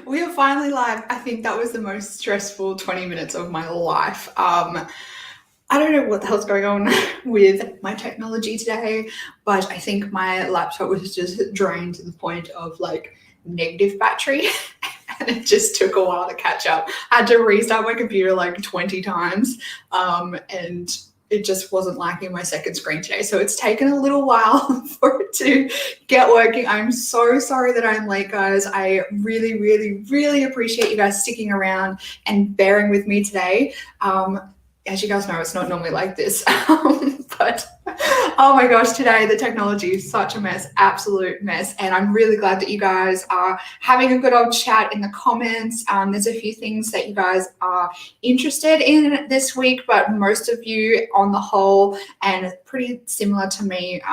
We are finally live. I think that was the most stressful 20 minutes of my life. I don't know what the hell's going on with my technology today, but I think my laptop was just drained to the point of like negative battery and it just took a while to catch up. I had to restart my computer like 20 times and it just wasn't liking my second screen today. So it's taken a little while for it to get working. I'm so sorry that I'm late, guys. I really, really, really appreciate you guys sticking around and bearing with me today. As you guys know, it's not normally like this, but oh my gosh, today the technology is such a mess, absolute mess. And I'm really glad that you guys are having a good old chat in the comments. There's a few things that you guys are interested in this week, but most of you on the whole, and pretty similar to me,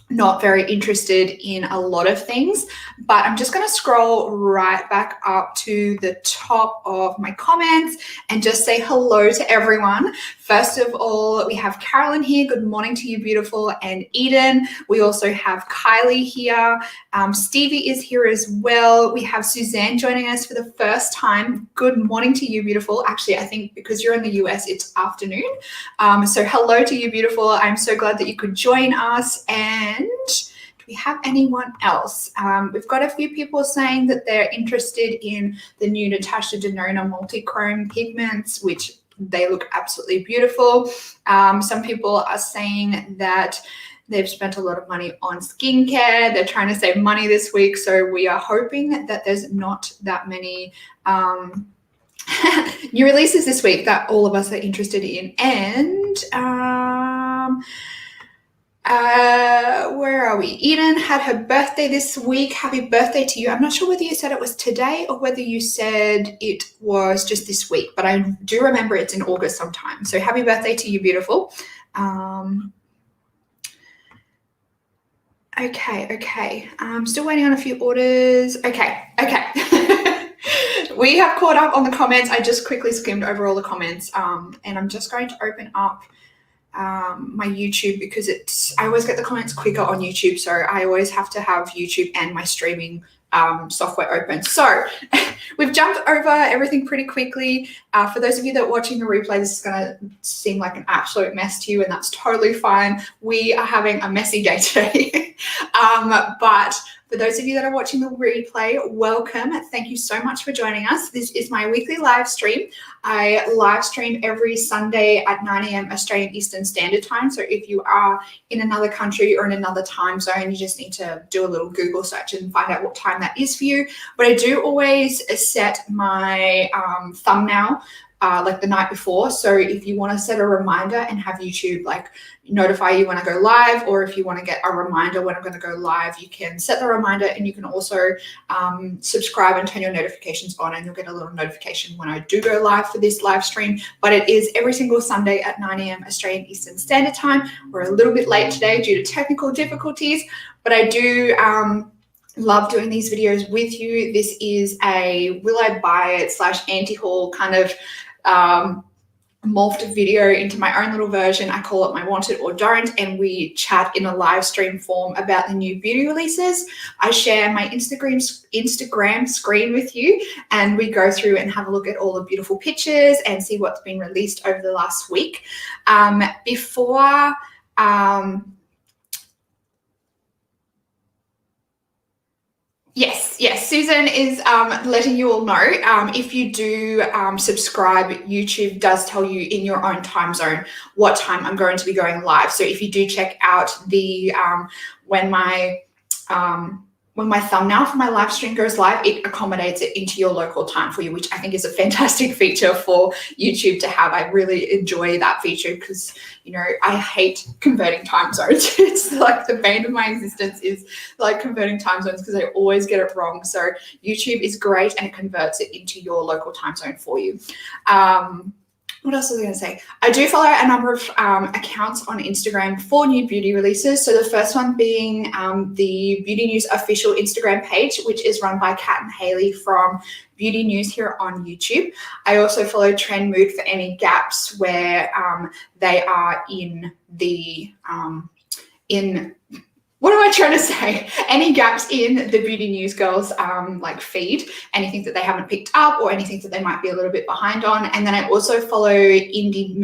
not very interested in a lot of things, but I'm just going to scroll right back up to the top of my comments and just say hello to everyone. First of all, we have Carolyn here. Good morning to you, beautiful. And Eden. We also have Kylie here. Stevie is here as well. We have Suzanne joining us for the first time. Good morning to you, beautiful. Actually, I think because you're in the US, it's afternoon. So hello to you, beautiful. I'm so glad that you could join us. And do we have anyone else? We've got a few people saying that they're interested in the new Natasha Denona multi-chrome pigments, which they look absolutely beautiful. Some people are saying that they've spent a lot of money on skincare. They're trying to save money this week. So we are hoping that there's not that many new releases this week that all of us are interested in. And where are we? Eden had her birthday this week. Happy birthday to you. I'm not sure whether you said it was today or whether you said it was just this week, but I do remember it's in August sometime. So happy birthday to you, beautiful. Okay. I'm still waiting on a few orders. Okay. We have caught up on the comments. I just quickly skimmed over all the comments, and I'm just going to open up my YouTube because I always get the comments quicker on YouTube, so I always have to have YouTube and my streaming software open. So we've jumped over everything pretty quickly. For those of you that are watching the replay, this is going to seem like an absolute mess to you, and that's totally fine. We are having a messy day today. But for those of you that are watching the replay, welcome. Thank you so much for joining us. This is my weekly live stream. I live stream every Sunday at 9 a.m. Australian Eastern Standard Time. So if you are in another country or in another time zone, you just need to do a little Google search and find out what time that is for you. But I do always set my thumbnail like the night before. So if you want to set a reminder and have YouTube like notify you when I go live, or if you want to get a reminder when I'm going to go live, you can set the reminder, and you can also subscribe and turn your notifications on, and you'll get a little notification when I do go live for this live stream. But it is every single Sunday at 9 a.m. Australian Eastern Standard Time. We're a little bit late today due to technical difficulties, but I do love doing these videos with you. This is a will I buy it / anti-haul kind of morphed video into my own little version. I call it my want it or don't, and we chat in a live stream form about the new beauty releases. I share my Instagram screen with you, and we go through and have a look at all the beautiful pictures and see what's been released over the last week. Yes, Susan is letting you all know. If you do subscribe, YouTube does tell you in your own time zone what time I'm going to be going live. So if you do check out the when my thumbnail for my live stream goes live, it accommodates it into your local time for you, which I think is a fantastic feature for YouTube to have. I really enjoy that feature because, I hate converting time zones. It's like the bane of my existence is like converting time zones because I always get it wrong. So YouTube is great, and it converts it into your local time zone for you. What else was I going to say? I do follow a number of accounts on Instagram for new beauty releases. So the first one being the Beauty News official Instagram page, which is run by Kat and Haley from Beauty News here on YouTube. I also follow Trend Mood for any gaps where they are in the what am I trying to say? Any gaps in the Beauty News Girls like feed, anything that they haven't picked up or anything that they might be a little bit behind on. And then I also follow Indie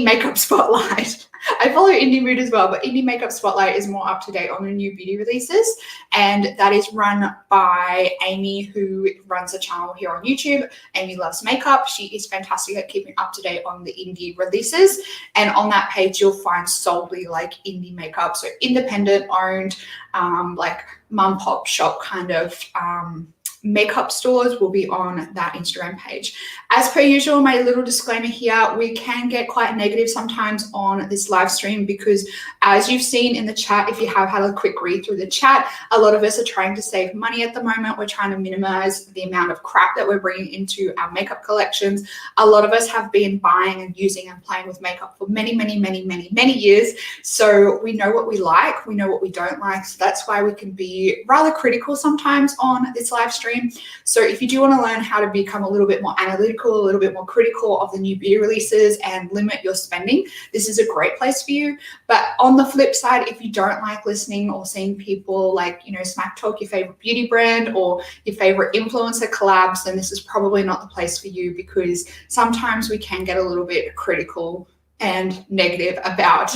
Makeup Spotlight. I follow Indie Mood as well, but Indie Makeup Spotlight is more up to date on the new beauty releases. And that is run by Amy, who runs a channel here on YouTube. Amy Loves Makeup. She is fantastic at keeping up to date on the indie releases. And on that page, you'll find solely like indie makeup. So independent owned, like mom pop shop kind of makeup stores will be on that Instagram page. As per usual, my little disclaimer here, we can get quite negative sometimes on this live stream because as you've seen in the chat, if you have had a quick read through the chat, a lot of us are trying to save money at the moment. We're trying to minimize the amount of crap that we're bringing into our makeup collections. A lot of us have been buying and using and playing with makeup for many years. So we know what we like, we know what we don't like. So that's why we can be rather critical sometimes on this live stream. So if you do want to learn how to become a little bit more analytical, a little bit more critical of the new beauty releases and limit your spending, this is a great place for you. But on the flip side, if you don't like listening or seeing people like, smack talk your favorite beauty brand or your favorite influencer collabs, then this is probably not the place for you because sometimes we can get a little bit critical and negative about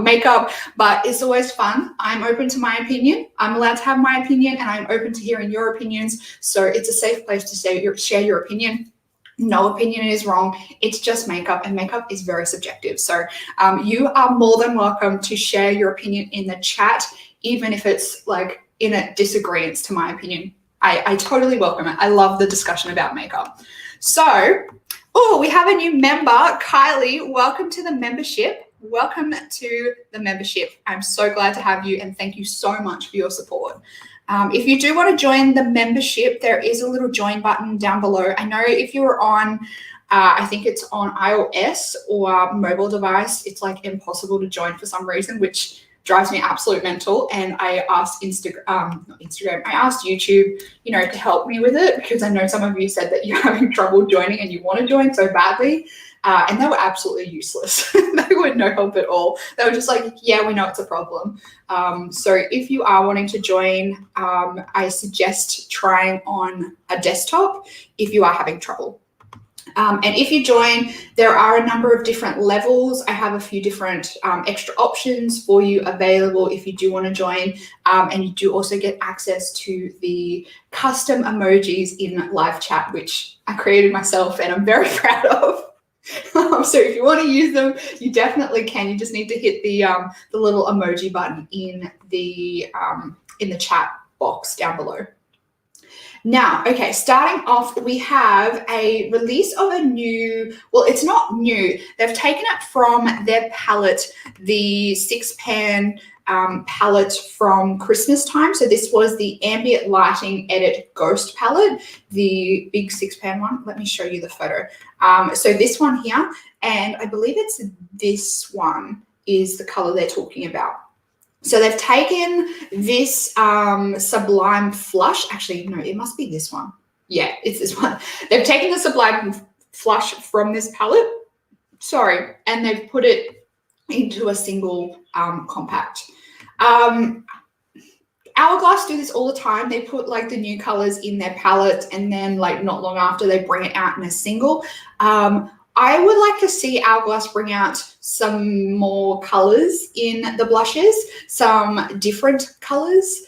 makeup, but it's always fun. I'm open to my opinion. I'm allowed to have my opinion and I'm open to hearing your opinions. So it's a safe place to share your opinion. No opinion is wrong. It's just makeup and makeup is very subjective. So you are more than welcome to share your opinion in the chat, even if it's like in a disagreement to my opinion. I totally welcome it. I love the discussion about makeup. So, we have a new member, Kylie. Welcome to the membership. Welcome to the membership. I'm so glad to have you and thank you so much for your support. If you do want to join the membership, there is a little join button down below. I know if you're on, I think it's on iOS or mobile device, it's like impossible to join for some reason, which drives me absolute mental. And I asked I asked YouTube, to help me with it because I know some of you said that you're having trouble joining and you want to join so badly. And they were absolutely useless. They were no help at all. They were just like, yeah, we know it's a problem. So if you are wanting to join, I suggest trying on a desktop if you are having trouble. And if you join, there are a number of different levels. I have a few different extra options for you available if you do want to join. And you do also get access to the custom emojis in live chat, which I created myself and I'm very proud of. So if you want to use them, you definitely can. You just need to hit the little emoji button in the chat box down below. Now, okay, starting off, we have a release of a new, well, it's not new. They've taken it from their palette, the 6-pan palette from Christmas time. So this was the Ambient Lighting Edit Ghost palette, the big 6-pan one. Let me show you the photo. So this one here, and I believe it's this one is the color they're talking about. So they've taken this Sublime Flush. Actually, no, it must be this one. Yeah, it's this one. They've taken the Sublime Flush from this palette, and they've put it into a single compact. Hourglass do this all the time. They put like the new colors in their palette and then like not long after they bring it out in a single. I would like to see Hourglass bring out some more colors in the blushes, some different colors,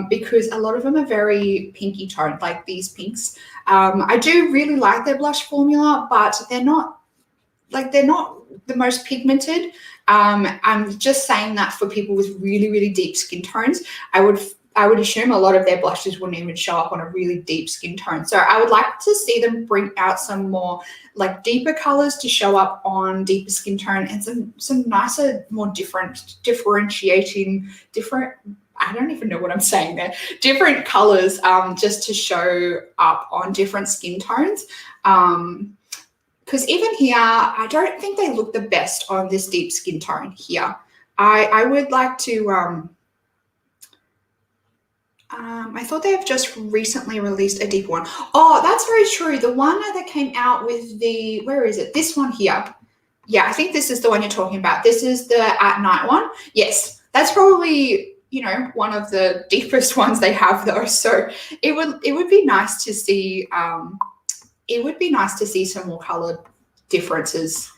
because a lot of them are very pinky toned, like these pinks. I do really like their blush formula, but they're not the most pigmented. I'm just saying that for people with really, really deep skin tones. I would assume a lot of their blushes wouldn't even show up on a really deep skin tone. So I would like to see them bring out some more like deeper colors to show up on deeper skin tone and some nicer, more differentiating, I don't even know what I'm saying there, different colors just to show up on different skin tones. Because even here, I don't think they look the best on this deep skin tone here. I would like to, I thought they have just recently released a deep one. Oh, that's very true. The one that came out with the, where is it? This one here. Yeah, I think this is the one you're talking about. This is the at night one. Yes. That's probably, one of the deepest ones they have though. So it would be nice to see, some more colored differences,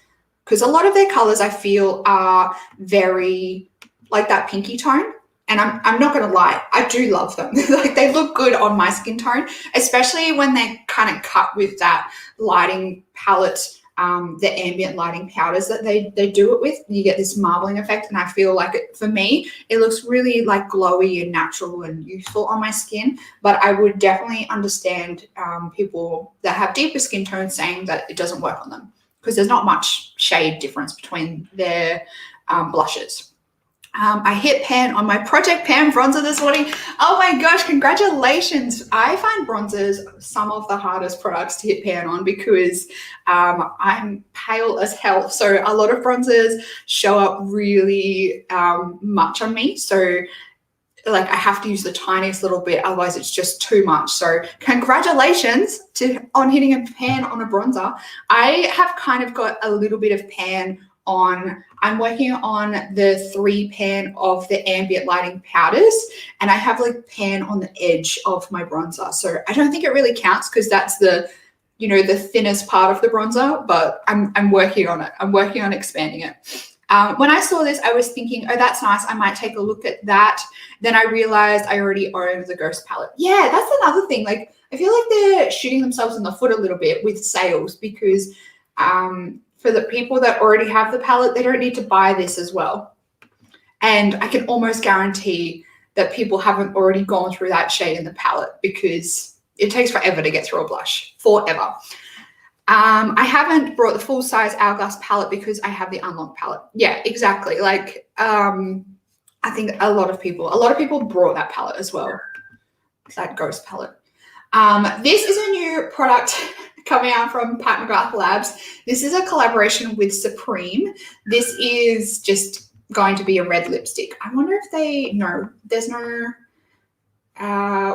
because a lot of their colors I feel are very like that pinky tone. And I'm not going to lie, I do love them. Like, they look good on my skin tone, especially when they're kind of cut with that lighting palette, the ambient lighting powders that they do it with. You get this marbling effect, and I feel like for me, it looks really like glowy and natural and youthful on my skin. But I would definitely understand people that have deeper skin tones saying that it doesn't work on them, because there's not much shade difference between their blushes. I hit pan on my Project Pan bronzer this morning. Oh my gosh, congratulations. I find bronzers some of the hardest products to hit pan on, because I'm pale as hell. So a lot of bronzers show up really much on me. So like, I have to use the tiniest little bit, otherwise it's just too much. So congratulations on hitting a pan on a bronzer. I have kind of got a little bit of pan on. I'm working on the 3 pan of the ambient lighting powders, and I have like pan on the edge of my bronzer. So I don't think it really counts, because that's the thinnest part of the bronzer, but I'm working on it. I'm working on expanding it. When I saw this, I was thinking, oh, that's nice, I might take a look at that. Then I realized I already owned the Ghost palette. Yeah, that's another thing. Like, I feel like they're shooting themselves in the foot a little bit with sales, because for the people that already have the palette, they don't need to buy this as well. And I can almost guarantee that people haven't already gone through that shade in the palette, because it takes forever to get through a blush, forever. I haven't brought the full size Hourglass palette because I have the Unlock palette. Yeah, exactly. Like, I think a lot of people brought that palette as well, that Ghost palette. This is a new product coming out from Pat McGrath Labs. This is a collaboration with Supreme. This is just going to be a red lipstick. I wonder if there's no,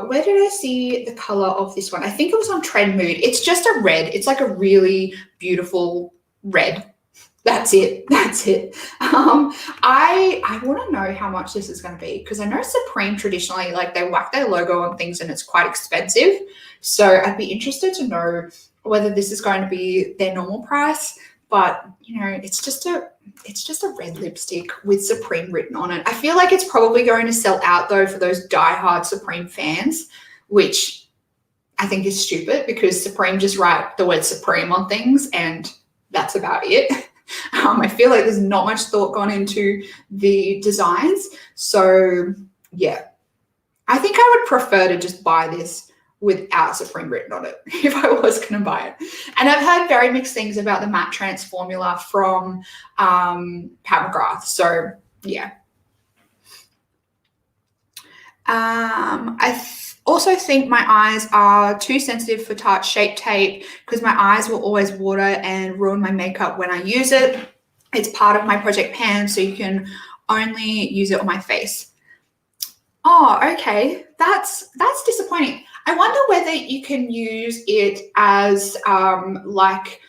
where did I see the color of this one? I think it was on Trend Mood. It's just a red. It's like a really beautiful red. That's it. I want to know how much this is going to be, because I know Supreme traditionally, like, they whack their logo on things and it's quite expensive. So I'd be interested to know whether this is going to be their normal price. But it's just a red lipstick with Supreme written on it. I feel like it's probably going to sell out though for those diehard Supreme fans, which I think is stupid, because Supreme just write the word Supreme on things and that's about it. I feel like there's not much thought gone into the designs. So yeah, I think I would prefer to just buy this without Supreme written on it if I was going to buy it. And I've heard very mixed things about the Matte Trance formula from Pat McGrath. So yeah. I also think my eyes are too sensitive for Tarte Shape Tape, because my eyes will always water and ruin my makeup when I use it. It's part of my Project Pan, so you can only use it on my face. Oh, okay. That's disappointing. I wonder whether you can use it as like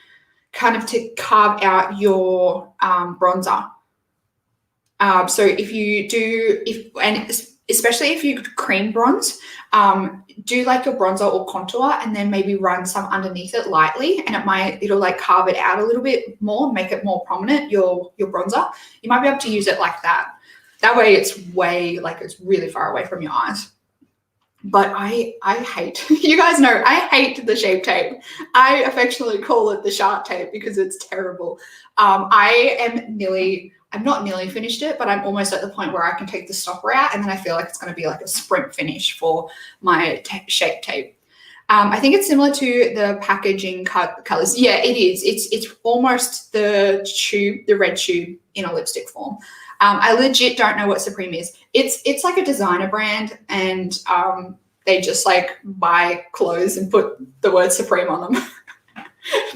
kind of to carve out your bronzer. So if you do, especially if you cream bronze, do like your bronzer or contour and then maybe run some underneath it lightly, and it'll like carve it out a little bit more, make it more prominent, your bronzer. You might be able to use it like that. That way it's it's really far away from your eyes. But I hate, you guys know, I hate the Shape Tape. I affectionately call it the Shark Tape because it's terrible. I've not nearly finished it, but I'm almost at the point where I can take the stopper out, and then I feel like it's going to be like a sprint finish for my Shape Tape. I think it's similar to the packaging colors. Yeah, it is. It's almost the tube, the red tube in a lipstick form. I legit don't know what Supreme is. It's like a designer brand, and they just like buy clothes and put the word Supreme on them.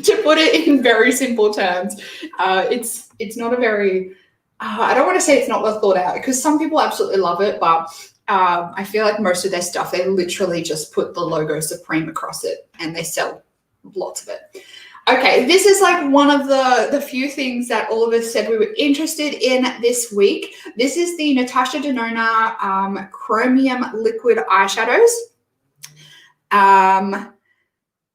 To put it in very simple terms, it's not a very, I don't want to say it's not well thought out, because some people absolutely love it, but I feel like most of their stuff, they literally just put the logo Supreme across it and they sell lots of it. Okay, this is like one of the few things that all of us said we were interested in this week. This is the Natasha Denona Chromium Liquid Eyeshadows.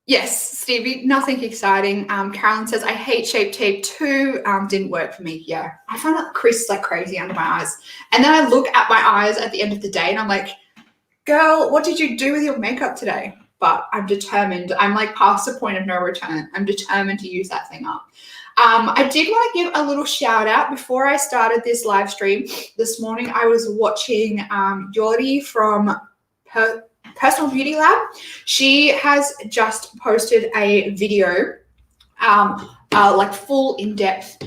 Yes, Stevie, nothing exciting. Carolyn says, I hate Shape Tape too. Didn't work for me. Yeah, I found it crisps like crazy under my eyes. And then I look at my eyes at the end of the day and I'm like, girl, what did you do with your makeup today? But I'm determined. I'm like past the point of no return. I'm determined to use that thing up. I did want to give a little shout out before I started this live stream. This morning I was watching Yori from Personal Beauty Lab. She has just posted a video, like full in-depth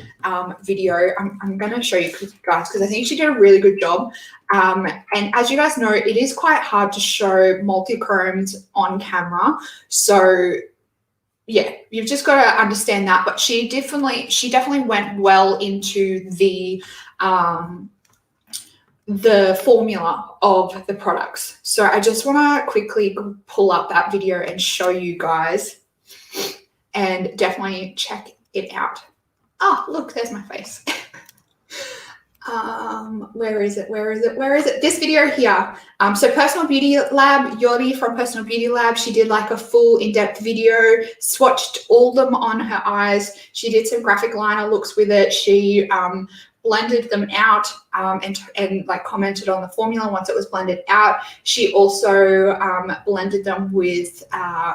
video. I'm going to show you guys because I think she did a really good job. And as you guys know, it is quite hard to show multi-chromes on camera. So yeah, you've just got to understand that. But she definitely went well into the formula of the products. So I just want to quickly pull up that video and show you guys, and definitely check it out. Oh, look, there's my face. Where is it? This video here. So Personal Beauty Lab, Yoli from Personal Beauty Lab, she did like a full in-depth video, swatched all them on her eyes. She did some graphic liner looks with it. She blended them out and like commented on the formula once it was blended out. She also blended them with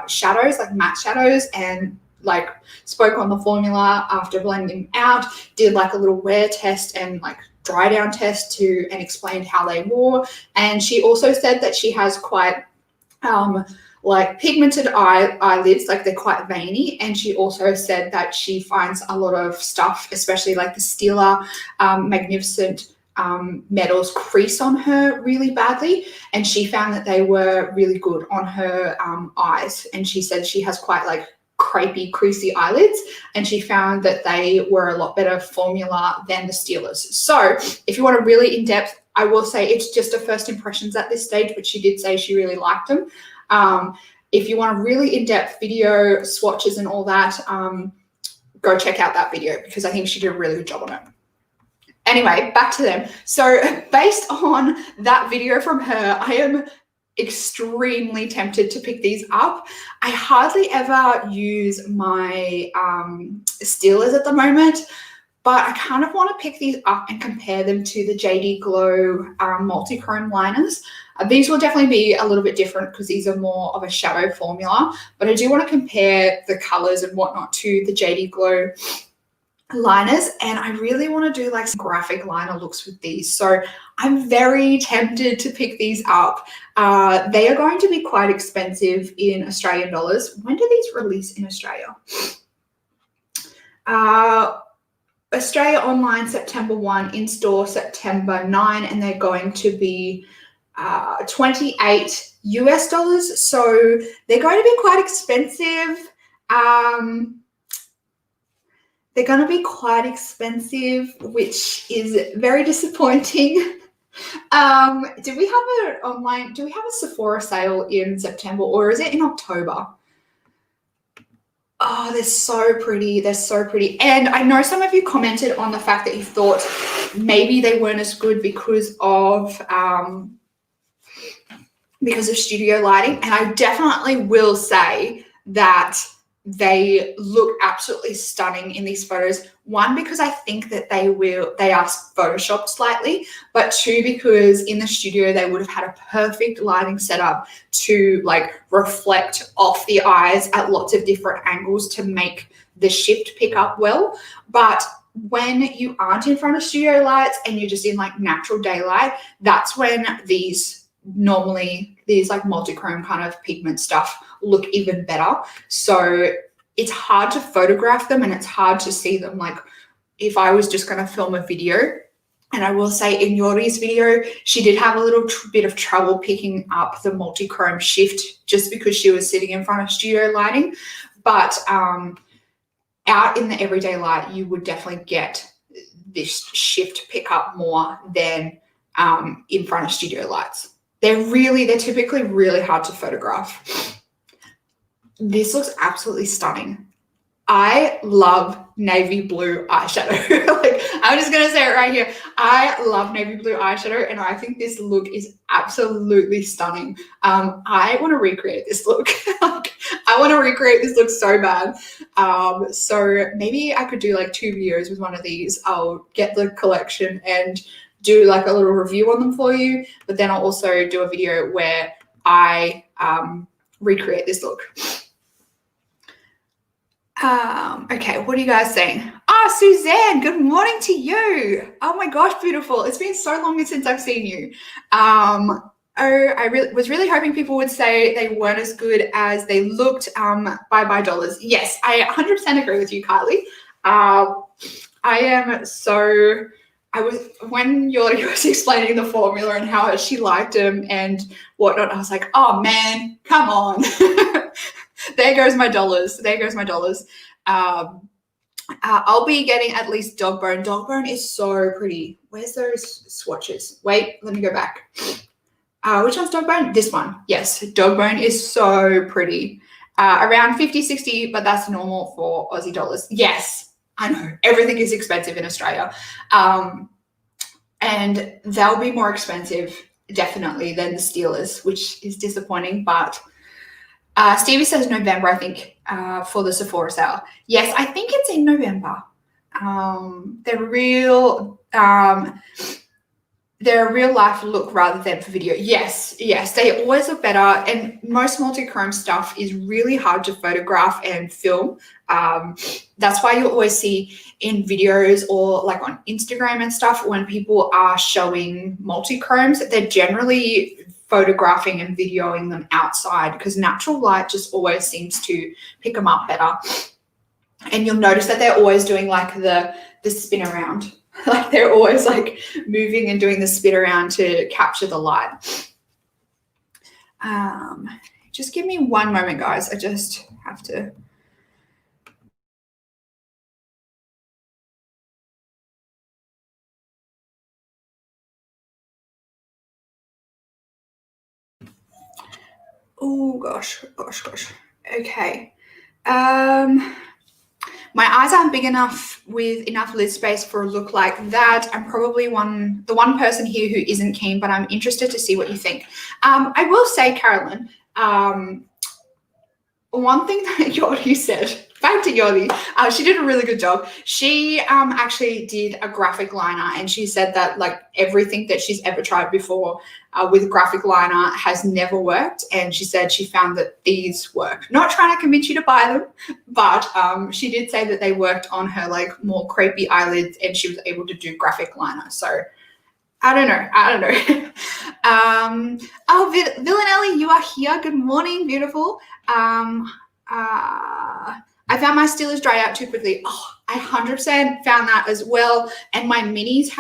shadows, like matte shadows, and like spoke on the formula after blending out, did like a little wear test and like dry down test and explained how they wore. And she also said that she has quite like pigmented eyelids, like they're quite veiny. And she also said that she finds a lot of stuff, especially like the Stila Magnificent metals, crease on her really badly. And she found that they were really good on her eyes. And she said she has quite like crepey, creasy eyelids, and she found that they were a lot better formula than the Steelers. So if you want a really in-depth, I will say it's just a first impressions at this stage, but she did say she really liked them. If you want a really in-depth video, swatches and all that, go check out that video because I think she did a really good job on it. Anyway, back to them. So based on that video from her, I am extremely tempted to pick these up. I hardly ever use my Steelers at the moment, but I kind of want to pick these up and compare them to the JD Glow multi-chrome liners. These will definitely be a little bit different because these are more of a shadow formula, but I do want to compare the colors and whatnot to the JD Glow liners, and I really want to do like some graphic liner looks with these. So I'm very tempted to pick these up. They are going to be quite expensive in Australian dollars. When do these release in Australia? Australia online September 1, in store September 9, and they're going to be $28 US. So they're going to be quite expensive. They're going to be quite expensive, which is very disappointing. Do we have a Sephora sale in September, or is it in October? Oh, they're so pretty. They're so pretty. And I know some of you commented on the fact that you thought maybe they weren't as good because of studio lighting. And I definitely will say that they look absolutely stunning in these photos. One, because I think that they are photoshopped slightly, but two, because in the studio they would have had a perfect lighting setup to like reflect off the eyes at lots of different angles to make the shift pick up well. But when you aren't in front of studio lights and you're just in like natural daylight, that's when these like multi-chrome kind of pigment stuff look even better. So it's hard to photograph them and it's hard to see them like if I was just going to film a video. And I will say in Yori's video, she did have a little bit of trouble picking up the multi-chrome shift just because she was sitting in front of studio lighting. But out in the everyday light, you would definitely get this shift pick up more than in front of studio lights. They're typically really hard to photograph. This looks absolutely stunning. I love navy blue eyeshadow. Like, I'm just gonna say it right here. I love navy blue eyeshadow, and I think this look is absolutely stunning. I want to recreate this look. Like, I want to recreate this look so bad. So maybe I could do like 2 videos with one of these. I'll get the collection and do like a little review on them for you, but then I'll also do a video where I recreate this look. Okay, what are you guys saying? Suzanne, good morning to you. Oh my gosh, beautiful. It's been so long since I've seen you. I was really hoping people would say they weren't as good as they looked. Bye dollars. Yes, I 100% agree with you, Kylie. When Yori was explaining the formula and how she liked them and whatnot, I was like, oh man, come on. There goes my dollars. There goes my dollars. I'll be getting at least dog bone. Dog bone is so pretty. Where's those swatches? Wait, let me go back. Which one's dog bone? This one. Yes, dog bone is so pretty. Around 50, 60, but that's normal for Aussie dollars. Yes, I know. Everything is expensive in Australia. And they'll be more expensive, definitely, than the Steelers, which is disappointing, but Stevie says November, I think, for the Sephora sale. Yes, I think it's in November. They're a real life look rather than for video. Yes, they always look better. And most multi-chrome stuff is really hard to photograph and film. That's why you'll always see in videos or like on Instagram and stuff, when people are showing multi-chromes, they're generally photographing and videoing them outside because natural light just always seems to pick them up better. And you'll notice that they're always doing like the spin around. Like, they're always like moving and doing the spin around to capture the light. Just give me one moment, guys. I just have to. Oh gosh. Okay. My eyes aren't big enough with enough lid space for a look like that. I'm probably the one person here who isn't keen, but I'm interested to see what you think. I will say, Carolyn, one thing that Yodi said, back to Yodi, she did a really good job. She actually did a graphic liner, and she said that like everything that she's ever tried before with graphic liner has never worked, and she said she found that these work. Not trying to convince you to buy them, but she did say that they worked on her like more crepey eyelids, and she was able to do graphic liner. So I don't know. Villanelli, you are here. Good morning, beautiful. I found my Steelers dry out too quickly. Oh, I 100% found that as well. And my minis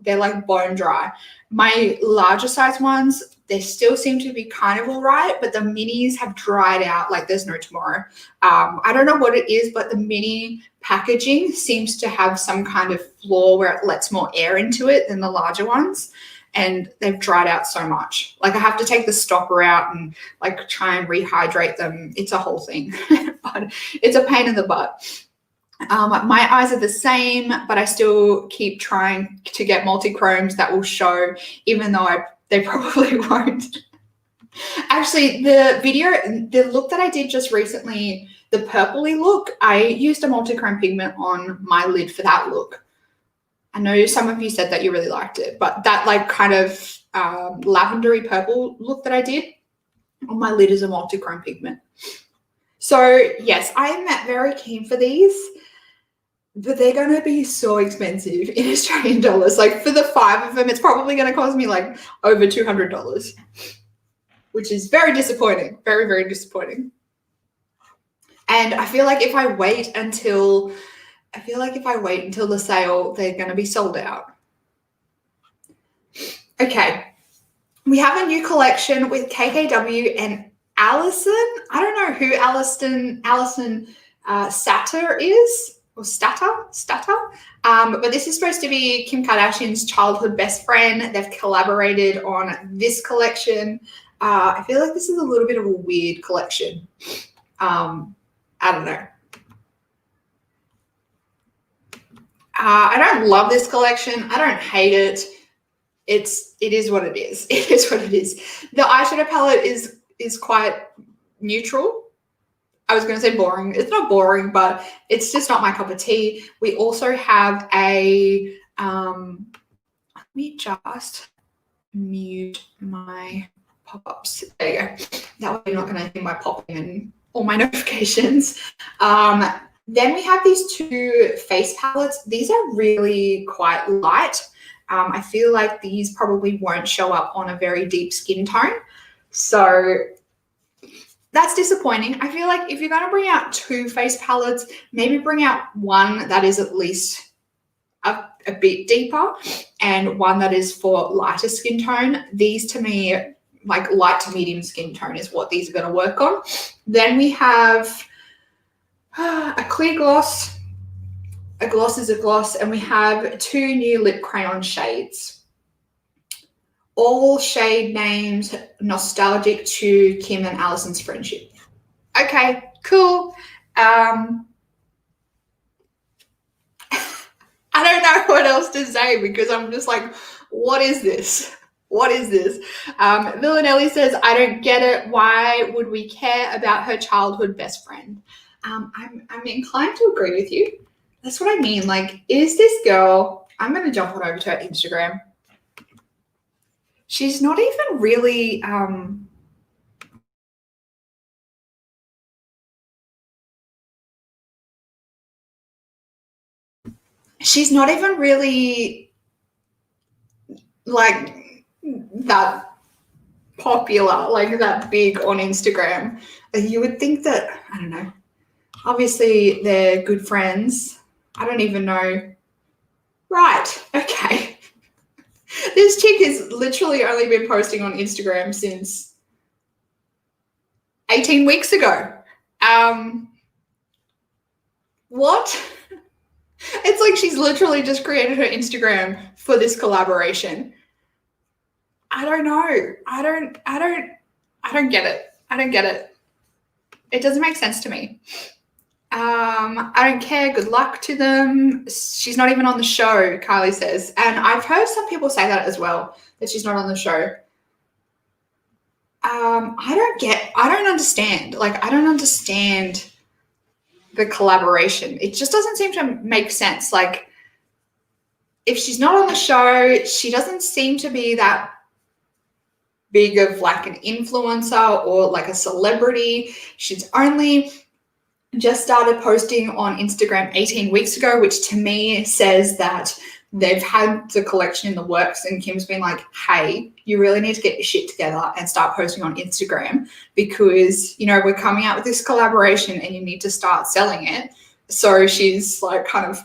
they're like bone dry. My larger size ones, they still seem to be kind of all right, but the minis have dried out like there's no tomorrow. I don't know what it is, but the mini packaging seems to have some kind of flaw where it lets more air into it than the larger ones. And they've dried out so much. Like, I have to take the stopper out and like try and rehydrate them. It's a whole thing, but it's a pain in the butt. My eyes are the same, but I still keep trying to get multi-chromes that will show, even though they probably won't. Actually, the look that I did just recently, the purpley look, I used a multi-chrome pigment on my lid for that look. I know some of you said that you really liked it, but that like kind of lavendery purple look that I did on my lid is a multi-chrome pigment. So yes, I am very keen for these, but they're going to be so expensive in Australian dollars. Like, for the 5 of them, it's probably going to cost me like over $200, which is very disappointing. Very, very disappointing. And I feel like if I wait until the sale, they're going to be sold out. Okay. We have a new collection with KKW and Allison. I don't know who Allison Satter is, or Statter. But this is supposed to be Kim Kardashian's childhood best friend. They've collaborated on this collection. I feel like this is a little bit of a weird collection. I don't know. I don't love this collection. I don't hate it. It is what it is. It is what it is. The eyeshadow palette is quite neutral. I was going to say boring. It's not boring, but it's just not my cup of tea. We also have a, let me just mute my pop-ups. There you go. That way you're not going to hear my popping and all my notifications. Then we have these two face palettes. These are really quite light. I feel like these probably won't show up on a very deep skin tone. So that's disappointing. I feel like if you're going to bring out two face palettes, maybe bring out one that is at least a bit deeper and one that is for lighter skin tone. These to me, like light to medium skin tone is what these are going to work on. Then we have a clear gloss. A gloss is a gloss, and we have two new lip crayon shades. All shade names nostalgic to Kim and Allison's friendship. Okay, cool. I don't know what else to say because I'm just like, what is this? What is this? Villanelli says, I don't get it. Why would we care about her childhood best friend? I'm inclined to agree with you. That's what I mean. Like, is this girl, I'm going to jump on over to her Instagram. She's not even really, she's not even really like that popular, like that big on Instagram. You would think that, I don't know, obviously they're good friends. I don't even know. Right. Okay. This chick has literally only been posting on Instagram since 18 weeks ago. What? It's like she's literally just created her Instagram for this collaboration. I don't know. I don't get it. I don't get it. It doesn't make sense to me. I don't care. Good luck to them. She's not even on the show, Kylie says. And I've heard some people say that as well, that she's not on the show. I don't understand. Like, I don't understand the collaboration. It just doesn't seem to make sense. Like, if she's not on the show, she doesn't seem to be that big of like an influencer or like a celebrity. She's only just started posting on Instagram 18 weeks ago, which to me says that they've had the collection in the works and Kim's been like, hey, you really need to get your shit together and start posting on Instagram because, you know, we're coming out with this collaboration and you need to start selling it. So she's like kind of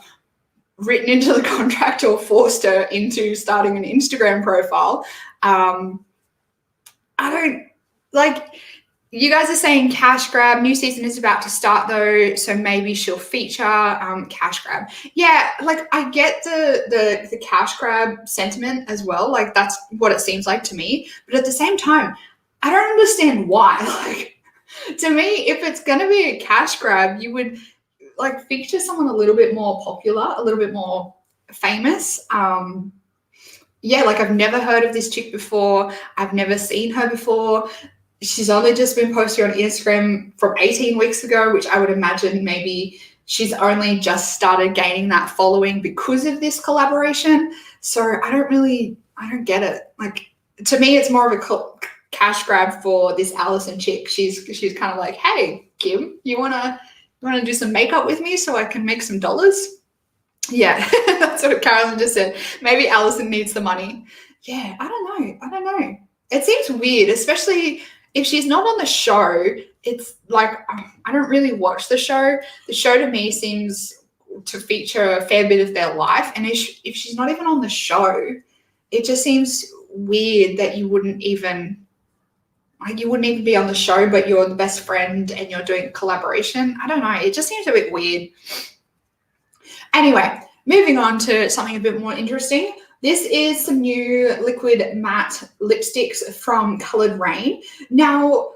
written into the contract or forced her into starting an Instagram profile. I don't like, you guys are saying cash grab. New season is about to start though, so maybe she'll feature cash grab. Yeah, like I get the cash grab sentiment as well. Like that's what it seems like to me. But at the same time, I don't understand why. Like to me, if it's gonna be a cash grab, you would like feature someone a little bit more popular, a little bit more famous. Yeah, like I've never heard of this chick before. I've never seen her before. She's only just been posting on Instagram from 18 weeks ago, which I would imagine maybe she's only just started gaining that following because of this collaboration. So I don't get it. Like to me, it's more of a cash grab for this Allison chick. She's kind of like, hey, Kim, you wanna do some makeup with me so I can make some dollars? Yeah, that's what Carolyn just said. Maybe Allison needs the money. Yeah, I don't know. It seems weird, especially if she's not on the show. It's like, I don't really watch the show. The show to me seems to feature a fair bit of their life. And if she's not even on the show, it just seems weird that you wouldn't even be on the show, but you're the best friend and you're doing a collaboration. I don't know. It just seems a bit weird. Anyway, moving on to something a bit more interesting. This is some new liquid matte lipsticks from Coloured Rain. Now,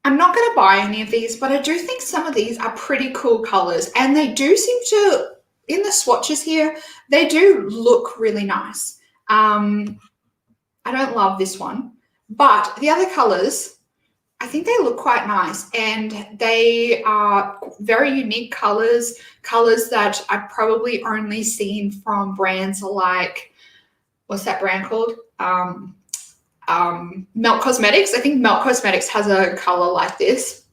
I'm not going to buy any of these, but I do think some of these are pretty cool colors and they do seem to in the swatches here, they do look really nice. I don't love this one, but the other colors, I think they look quite nice, and they are very unique colors that I've probably only seen from brands like, what's that brand called? Melt Cosmetics. I think Melt Cosmetics has a color like this.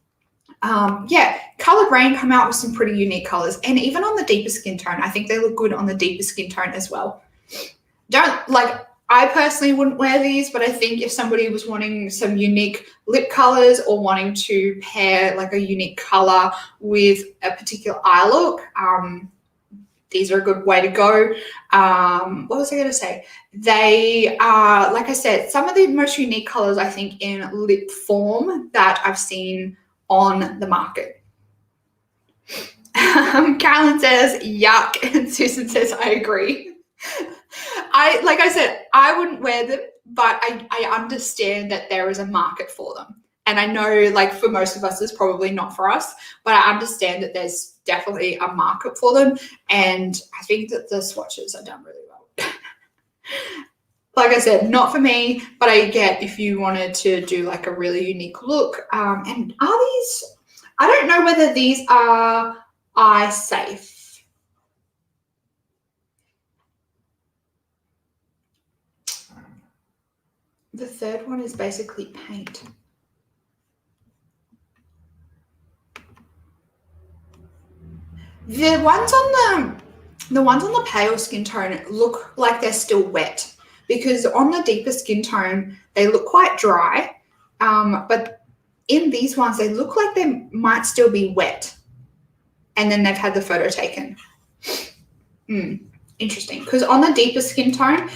Yeah, Colored Rain come out with some pretty unique colors, and even on the deeper skin tone, I think they look good on the deeper skin tone as well. I personally wouldn't wear these, but I think if somebody was wanting some unique lip colors or wanting to pair like a unique color with a particular eye look, these are a good way to go. What was I going to say? They are, like I said, some of the most unique colors, I think, in lip form that I've seen on the market. Carolyn says, yuck. And Susan says, I agree. Like I said, I wouldn't wear them, but I understand that there is a market for them. And I know, like, for most of us, it's probably not for us, but I understand that there's definitely a market for them. And I think that the swatches are done really well. Like I said, not for me, but I get if you wanted to do like a really unique look. And are these, I don't know whether these are eye safe. The third one is basically paint. The ones on the pale skin tone look like they're still wet, because on the deeper skin tone they look quite dry, but in these ones they look like they might still be wet, and then they've had the photo taken. Interesting, because on the deeper skin tone,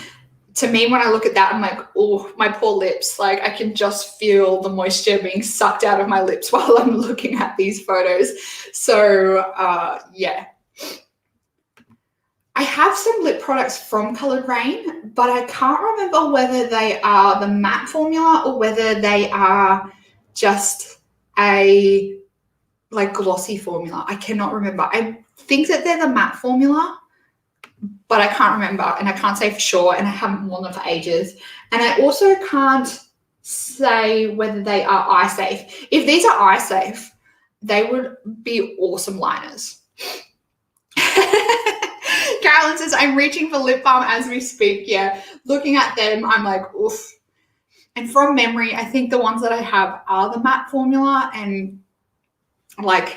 to me, when I look at that, I'm like, oh, my poor lips. Like, I can just feel the moisture being sucked out of my lips while I'm looking at these photos. So, yeah. I have some lip products from Colored Rain, but I can't remember whether they are the matte formula or whether they are just a, like, glossy formula. I cannot remember. I think that they're the matte formula, but I can't remember, and I can't say for sure, and I haven't worn them for ages. And I also can't say whether they are eye safe. If these are eye safe, they would be awesome liners. Carolyn says, I'm reaching for lip balm as we speak. Yeah, looking at them, I'm like, oof. And from memory, I think the ones that I have are the matte formula, and like,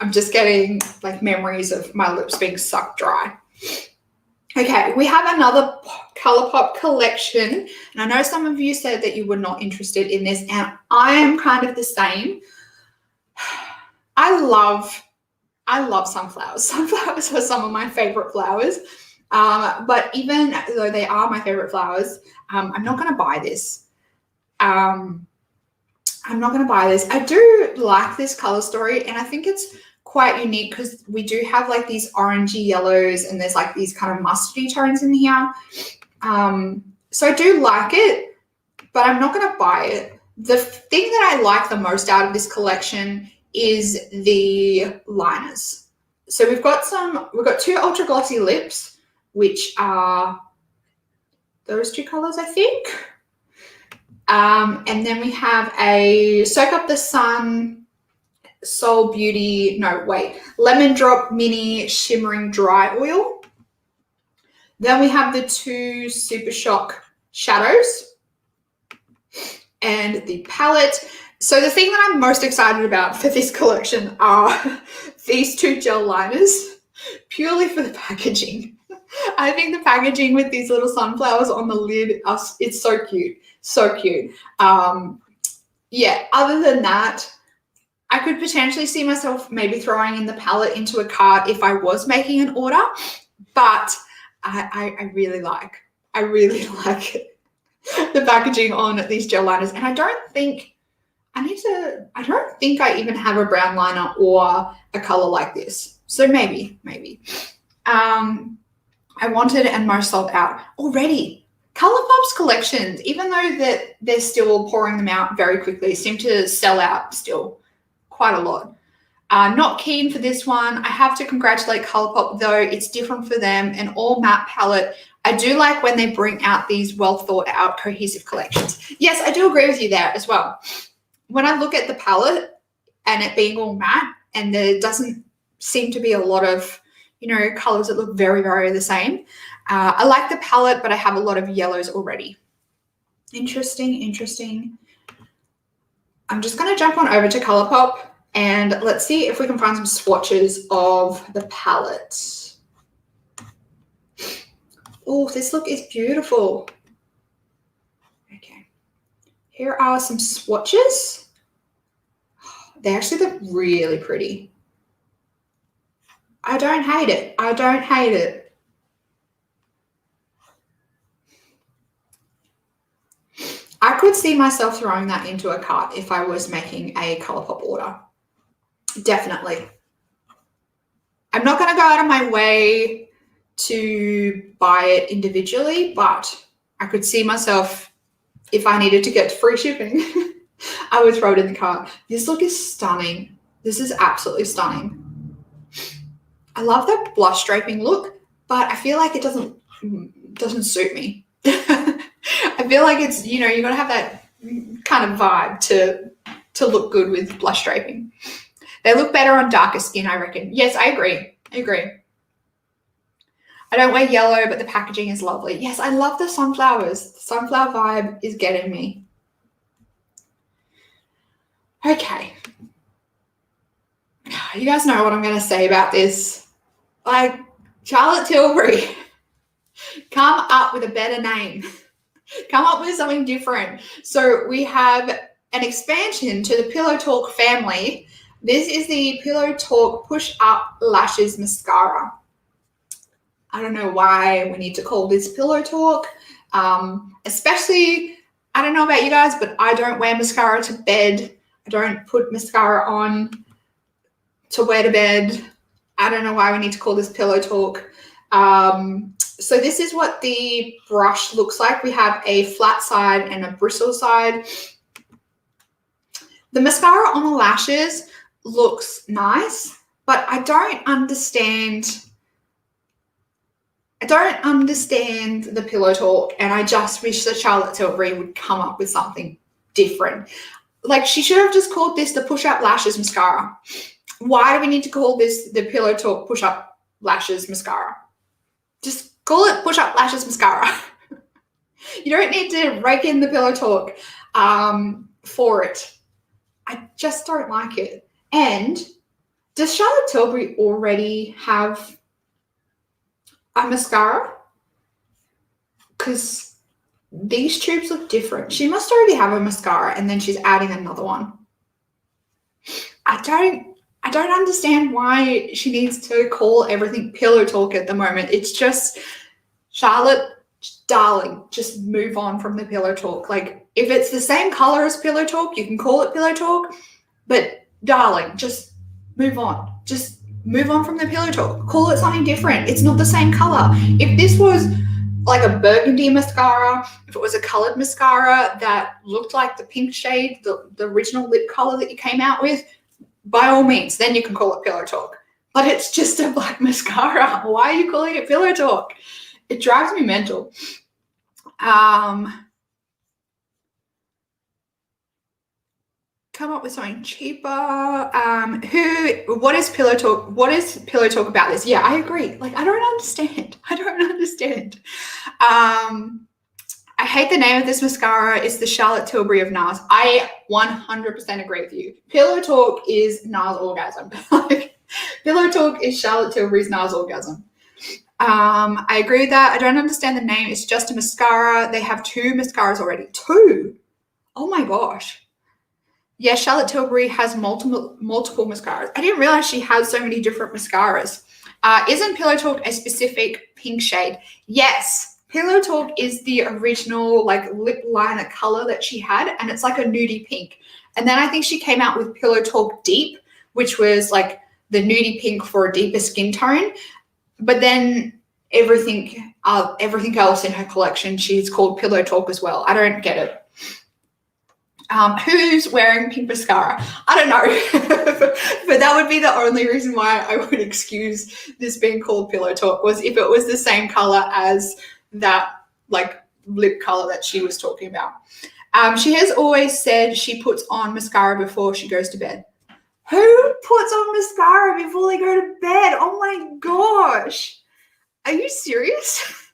I'm just getting like memories of my lips being sucked dry. Okay, we have another ColourPop collection, and I know some of you said that you were not interested in this, and I am kind of the same. I love sunflowers. Sunflowers are some of my favorite flowers, but even though they are my favorite flowers, I'm not going to buy this. I'm not going to buy this. I do like this color story, and I think it's quite unique because we do have like these orangey yellows, and there's like these kind of mustardy tones in here. So I do like it, but I'm not going to buy it. The thing that I like the most out of this collection is the liners. So we've got two ultra glossy lips, which are those two colors, I think. And then we have a Soak Up the Sun Soul Beauty, Lemon Drop Mini Shimmering Dry Oil. Then we have the two Super Shock shadows and the palette. So the thing that I'm most excited about for this collection are these two gel liners, purely for the packaging. I think the packaging with these little sunflowers on the lid, it's so cute, so cute. Yeah, other than that, I could potentially see myself maybe throwing in the palette into a cart if I was making an order, but I really like it. The packaging on these gel liners, and I don't think I even have a brown liner or a color like this. So maybe. I wanted and most sold out already. ColourPop's collections, even though that they're still pouring them out very quickly, seem to sell out still quite a lot. Not keen for this one. I have to congratulate Colourpop though. It's different for them. An all matte palette. I do like when they bring out these well thought out cohesive collections. Yes, I do agree with you there as well. When I look at the palette and it being all matte and there doesn't seem to be a lot of, colors that look very, very the same. I like the palette, but I have a lot of yellows already. Interesting. I'm just going to jump on over to Colourpop and let's see if we can find some swatches of the palette. Oh, this look is beautiful. Okay. Here are some swatches. They actually look really pretty. I don't hate it. I could see myself throwing that into a cart if I was making a Colourpop order. Definitely. I'm not going to go out of my way to buy it individually, but I could see myself, if I needed to get free shipping, I would throw it in the cart. This look is stunning. This is absolutely stunning. I love the blush draping look, but I feel like it doesn't suit me. I feel like it's, you got to have that kind of vibe to look good with blush draping. They look better on darker skin, I reckon. Yes, I agree. I don't wear yellow, but the packaging is lovely. Yes, I love the sunflowers. The sunflower vibe is getting me. Okay. You guys know what I'm going to say about this. Like, Charlotte Tilbury, come up with a better name. Come up with something different. So we have an expansion to the Pillow Talk family. This is the Pillow Talk Push Up Lashes Mascara. I don't know why we need to call this Pillow Talk. Especially, I don't know about you guys, but I don't wear mascara to bed. I don't put mascara on to wear to bed. I don't know why we need to call this Pillow Talk. So this is what the brush looks like. We have a flat side and a bristle side. The mascara on the lashes looks nice, but I don't understand the Pillow Talk, and I just wish that Charlotte Tilbury would come up with something different. Like, she should have just called this the Push Up Lashes Mascara. Why do we need to call this the Pillow Talk Push Up Lashes Mascara? Just call it Push Up Lashes Mascara. You don't need to rake in the Pillow Talk for it. I just don't like it. And does Charlotte Tilbury already have a mascara? Because these tubes look different. She must already have a mascara and then she's adding another one. I don't understand why she needs to call everything Pillow Talk at the moment. It's just, Charlotte, darling, just move on from the Pillow Talk. Like, if it's the same color as Pillow Talk, you can call it Pillow Talk, but darling, just move on. Just move on from the Pillow Talk. Call it something different. It's not the same color. If this was like a burgundy mascara, if it was a colored mascara that looked like the pink shade, the original lip color that you came out with, by all means, then you can call it Pillow Talk. But it's just a black mascara. Why are you calling it Pillow Talk? It drives me mental. Come up with something cheaper. What is Pillow Talk? What is Pillow Talk about this? Yeah, I agree. Like, I don't understand. I hate the name of this mascara. It's the Charlotte Tilbury of NARS. I 100% agree with you. Pillow Talk is NARS Orgasm. Pillow Talk is Charlotte Tilbury's NARS Orgasm. I agree with that. I don't understand the name. It's just a mascara. They have 2 mascaras already. 2? Oh my gosh. Yeah, Charlotte Tilbury has multiple mascaras. I didn't realize she has so many different mascaras. Isn't Pillow Talk a specific pink shade? Yes. Pillow Talk is the original like lip liner color that she had, and it's like a nudie pink. And then I think she came out with Pillow Talk Deep, which was like the nudie pink for a deeper skin tone. But then everything else in her collection, she's called Pillow Talk as well. I don't get it. Who's wearing pink mascara? I don't know, but that would be the only reason why I would excuse this being called pillow talk, was if it was the same color as that like lip color that she was talking about. She has always said she puts on mascara before she goes to bed. Who puts on mascara before they go to bed? Oh my gosh. Are you serious?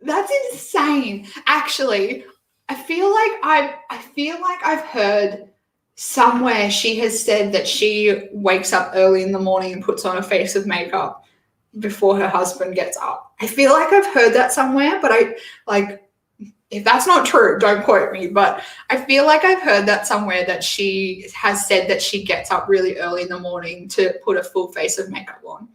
That's insane. Actually, I feel like I've heard somewhere she has said that she wakes up early in the morning and puts on a face of makeup before her husband gets up. I feel like I've heard that somewhere, but if that's not true, don't quote me, but I feel like I've heard that somewhere, that she has said that she gets up really early in the morning to put a full face of makeup on.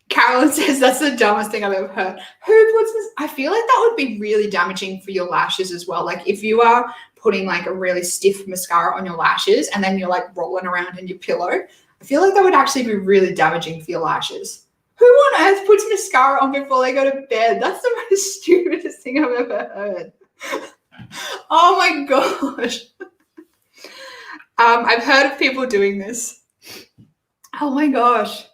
Carolyn says that's the dumbest thing I've ever heard. Who puts this? I feel like that would be really damaging for your lashes as well. Like if you are putting like a really stiff mascara on your lashes and then you're like rolling around in your pillow, I feel like that would actually be really damaging for your lashes. Who on earth puts mascara on before they go to bed? That's the most stupidest thing I've ever heard. Oh my gosh. I've heard of people doing this. Oh my gosh.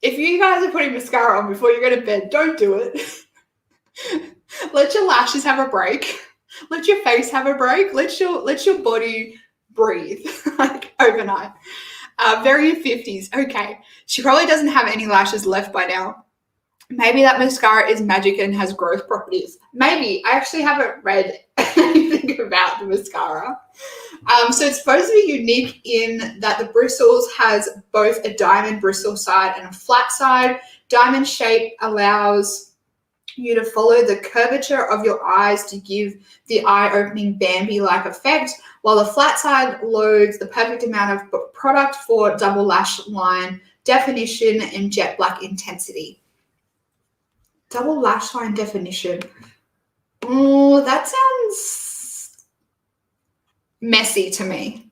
If you guys are putting mascara on before you go to bed, don't do it. Let your lashes have a break. Let your face have a break. Let your body breathe like overnight. Very 50s. Okay. She probably doesn't have any lashes left by now. Maybe that mascara is magic and has growth properties. Maybe. I actually haven't read anything about the mascara. So it's supposed to be unique in that the bristles has both a diamond bristle side and a flat side. Diamond shape allows you to follow the curvature of your eyes to give the eye-opening Bambi-like effect, while the flat side loads the perfect amount of product for double lash line definition and jet black intensity. Double lash line definition. Oh, that sounds messy to me.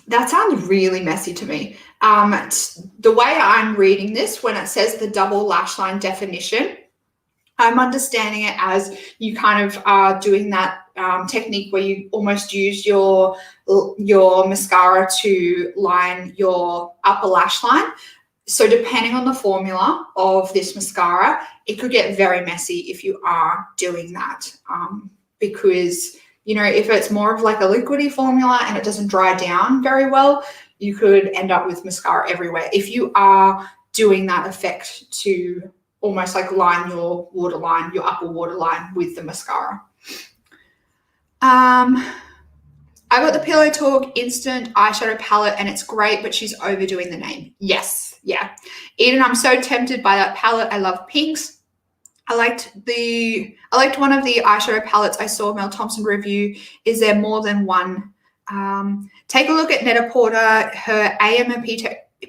That sounds really messy to me. The way I'm reading this, when it says the double lash line definition, I'm understanding it as you kind of are doing that technique where you almost use your mascara to line your upper lash line. So depending on the formula of this mascara, it could get very messy if you are doing that, because, you know, if it's more of like a liquidy formula and it doesn't dry down very well, you could end up with mascara everywhere. If you are doing that effect to almost like line your waterline, your upper waterline with the mascara. I got the Pillow Talk Instant Eyeshadow Palette and it's great, but she's overdoing the name. Yes, yeah. Eden, I'm so tempted by that palette. I love pinks. I liked one of the eyeshadow palettes I saw Mel Thompson review. Is there more than one? Take a look at Netta Porter. Her AM and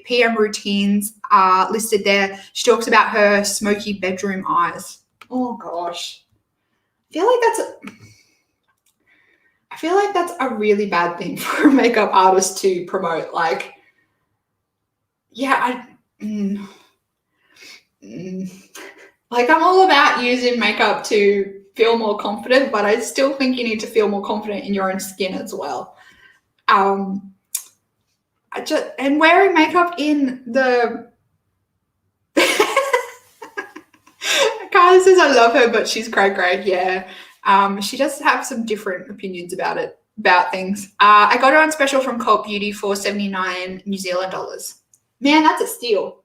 PM routines are listed there. She talks about her smoky bedroom eyes. Oh gosh. I feel like that's a really bad thing for a makeup artist to promote. Like, yeah, like I'm all about using makeup to feel more confident, but I still think you need to feel more confident in your own skin as well. And wearing makeup in the Carla says I love her, but she's cray. Yeah. She does have some different opinions about things. I got her on special from Cult Beauty for 79 New Zealand dollars. Man, that's a steal.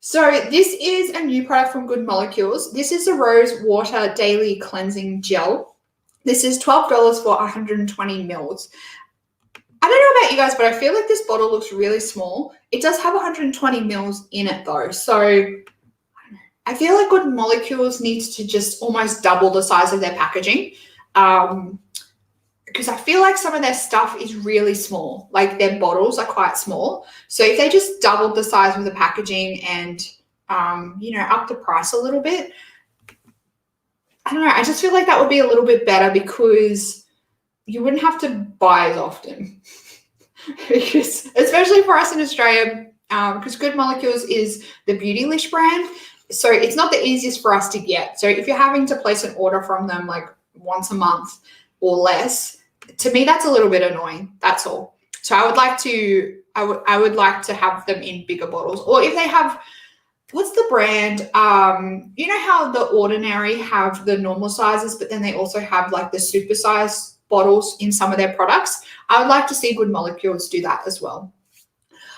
So this is a new product from Good Molecules. This is the Rose Water Daily Cleansing Gel. This is $12 for 120 mils. I don't know about you guys, but I feel like this bottle looks really small. It does have 120 mils in it though. So I feel like Good Molecules needs to just almost double the size of their packaging, because I feel like some of their stuff is really small. Like their bottles are quite small. So if they just doubled the size of the packaging and, up the price a little bit, I don't know. I just feel like that would be a little bit better because you wouldn't have to buy as often. Because, especially for us in Australia, because Good Molecules is the Beautylish brand. So it's not the easiest for us to get. So if you're having to place an order from them like once a month or less, to me, that's a little bit annoying. That's all. So I would like to have them in bigger bottles, or if they have, what's the brand? You know how the Ordinary have the normal sizes, but then they also have like the super size bottles in some of their products. I would like to see Good Molecules do that as well.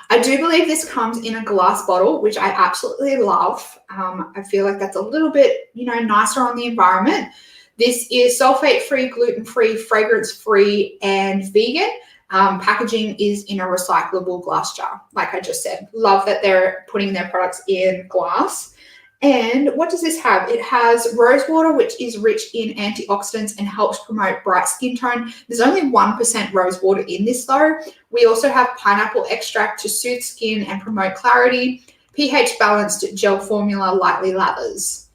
I do believe this comes in a glass bottle, which I absolutely love. I feel like that's a little bit, nicer on the environment. This is sulfate-free, gluten-free, fragrance-free, and vegan. Packaging is in a recyclable glass jar, like I just said. Love that they're putting their products in glass. And what does this have? It has rose water, which is rich in antioxidants and helps promote bright skin tone. There's only 1% rose water in this though. We also have pineapple extract to soothe skin and promote clarity. pH balanced gel formula lightly lathers.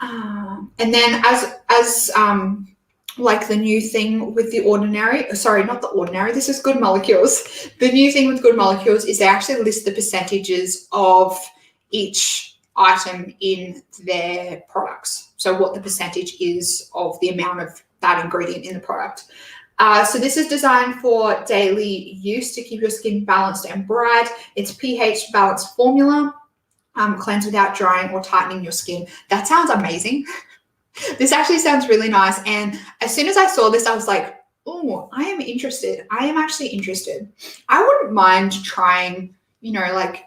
And then as like the new thing with the Ordinary, sorry, not the Ordinary, this is Good Molecules. The new thing with Good Molecules is they actually list the percentages of each item in their products. So what the percentage is of the amount of that ingredient in the product. So this is designed for daily use to keep your skin balanced and bright. It's pH balanced formula. Cleanse without drying or tightening your skin. That sounds amazing. This actually sounds really nice. And as soon as I saw this, I was like, oh, I am interested. I am actually interested. I wouldn't mind trying, like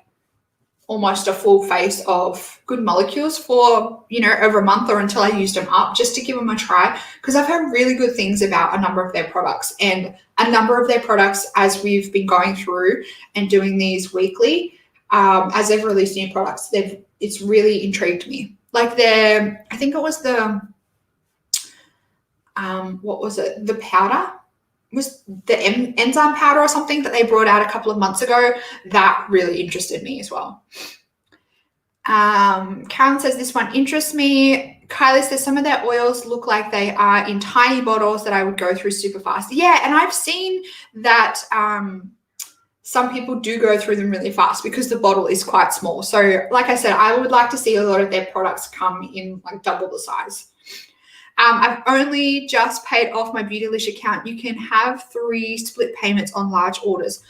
almost a full face of Good Molecules for, over a month or until I used them up, just to give them a try, because I've heard really good things about a number of their products, and a number of their products, as we've been going through and doing these weekly, as they've released new products, it's really intrigued me. Like I think it was the, what was it? The powder, was the enzyme powder or something that they brought out a couple of months ago. That really interested me as well. Karen says this one interests me. Kylie says some of their oils look like they are in tiny bottles that I would go through super fast. Yeah, and I've seen that some people do go through them really fast because the bottle is quite small. So like I said, I would like to see a lot of their products come in like double the size. I've only just paid off my Beautylish account. You can have 3 split payments on large orders.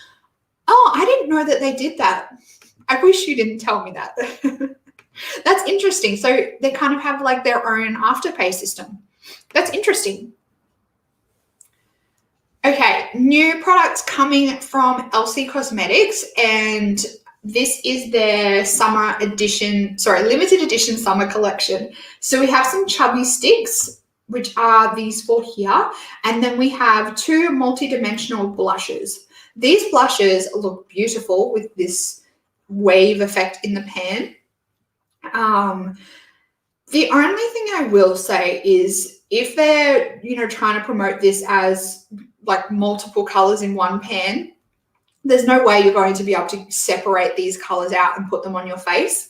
Oh, I didn't know that they did that. I wish you didn't tell me that. That's interesting. So they kind of have like their own afterpay system. That's interesting. Okay, new products coming from LC Cosmetics, and this is their summer edition, limited edition summer collection. So we have some chubby sticks, which are these 4 here, and then we have 2 multi-dimensional blushes. These blushes look beautiful with this wave effect in the pan. The only thing I will say is if they're, trying to promote this as like multiple colors in one pan, there's no way you're going to be able to separate these colors out and put them on your face.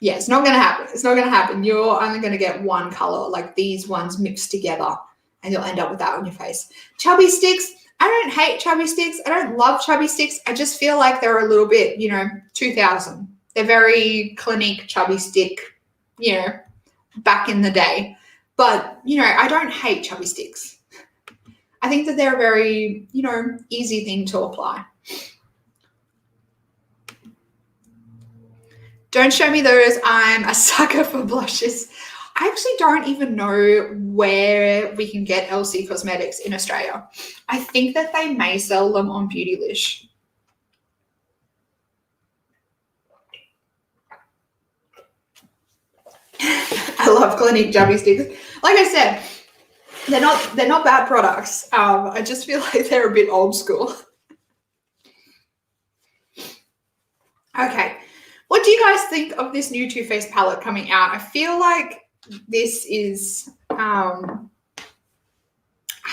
Yeah, it's not going to happen. It's not going to happen. You're only going to get one color, like these ones mixed together, and you'll end up with that on your face. Chubby sticks. I don't hate chubby sticks. I don't love chubby sticks. I just feel like they're a little bit, 2000. They're very Clinique chubby stick, back in the day. But, I don't hate chubby sticks. I think that they're a very, easy thing to apply. Don't show me those. I'm a sucker for blushes. I actually don't even know where we can get LC Cosmetics in Australia. I think that they may sell them on Beautylish. I love Clinique chubby sticks. Like I said, they're not bad products. I just feel like they're a bit old school. Okay. What do you guys think of this new Too Faced palette coming out? I feel like this is, I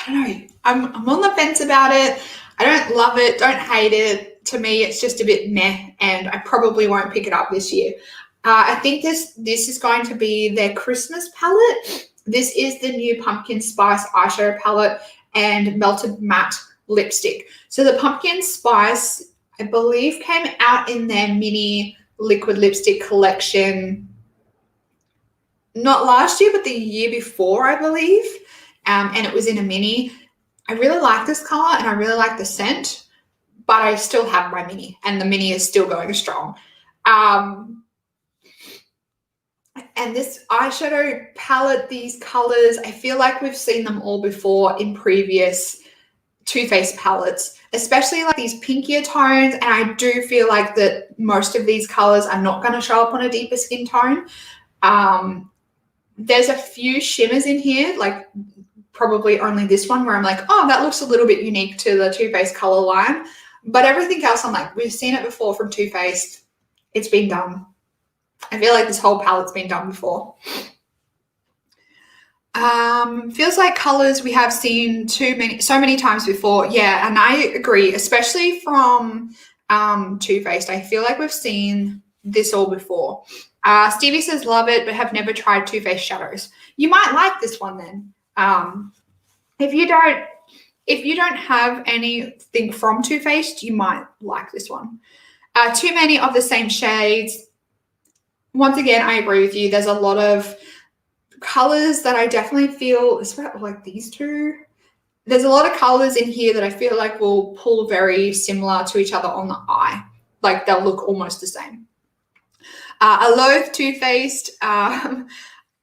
don't know. I'm on the fence about it. I don't love it, don't hate it. To me, it's just a bit meh, and I probably won't pick it up this year. I think this is going to be their Christmas palette. This is the new Pumpkin Spice eyeshadow palette and Melted Matte lipstick. So the Pumpkin Spice, I believe, came out in their mini liquid lipstick collection, not last year, but the year before, I believe. And it was in a mini. I really like this color and I really like the scent, but I still have my mini and the mini is still going strong. And this eyeshadow palette, these colors, I feel like we've seen them all before in previous Too Faced palettes, especially like these pinkier tones. And I do feel like that most of these colors are not going to show up on a deeper skin tone. There's a few shimmers in here, like probably only this one where I'm like, oh, that looks a little bit unique to the Too Faced color line. But everything else, I'm like, we've seen it before from Too Faced. It's been done. I feel like this whole palette's been done before. Feels like colors we have seen so many times before. Yeah, and I agree, especially from Too Faced. I feel like we've seen this all before. Stevie says love it, but have never tried Too Faced shadows. You might like this one then. If you don't have anything from Too Faced, you might like this one. Too many of the same shades. Once again, I agree with you. There's a lot of colors that I definitely feel, especially like these two. There's a lot of colors in here that I feel like will pull very similar to each other on the eye. Like they'll look almost the same. I loathe Too Faced. I'm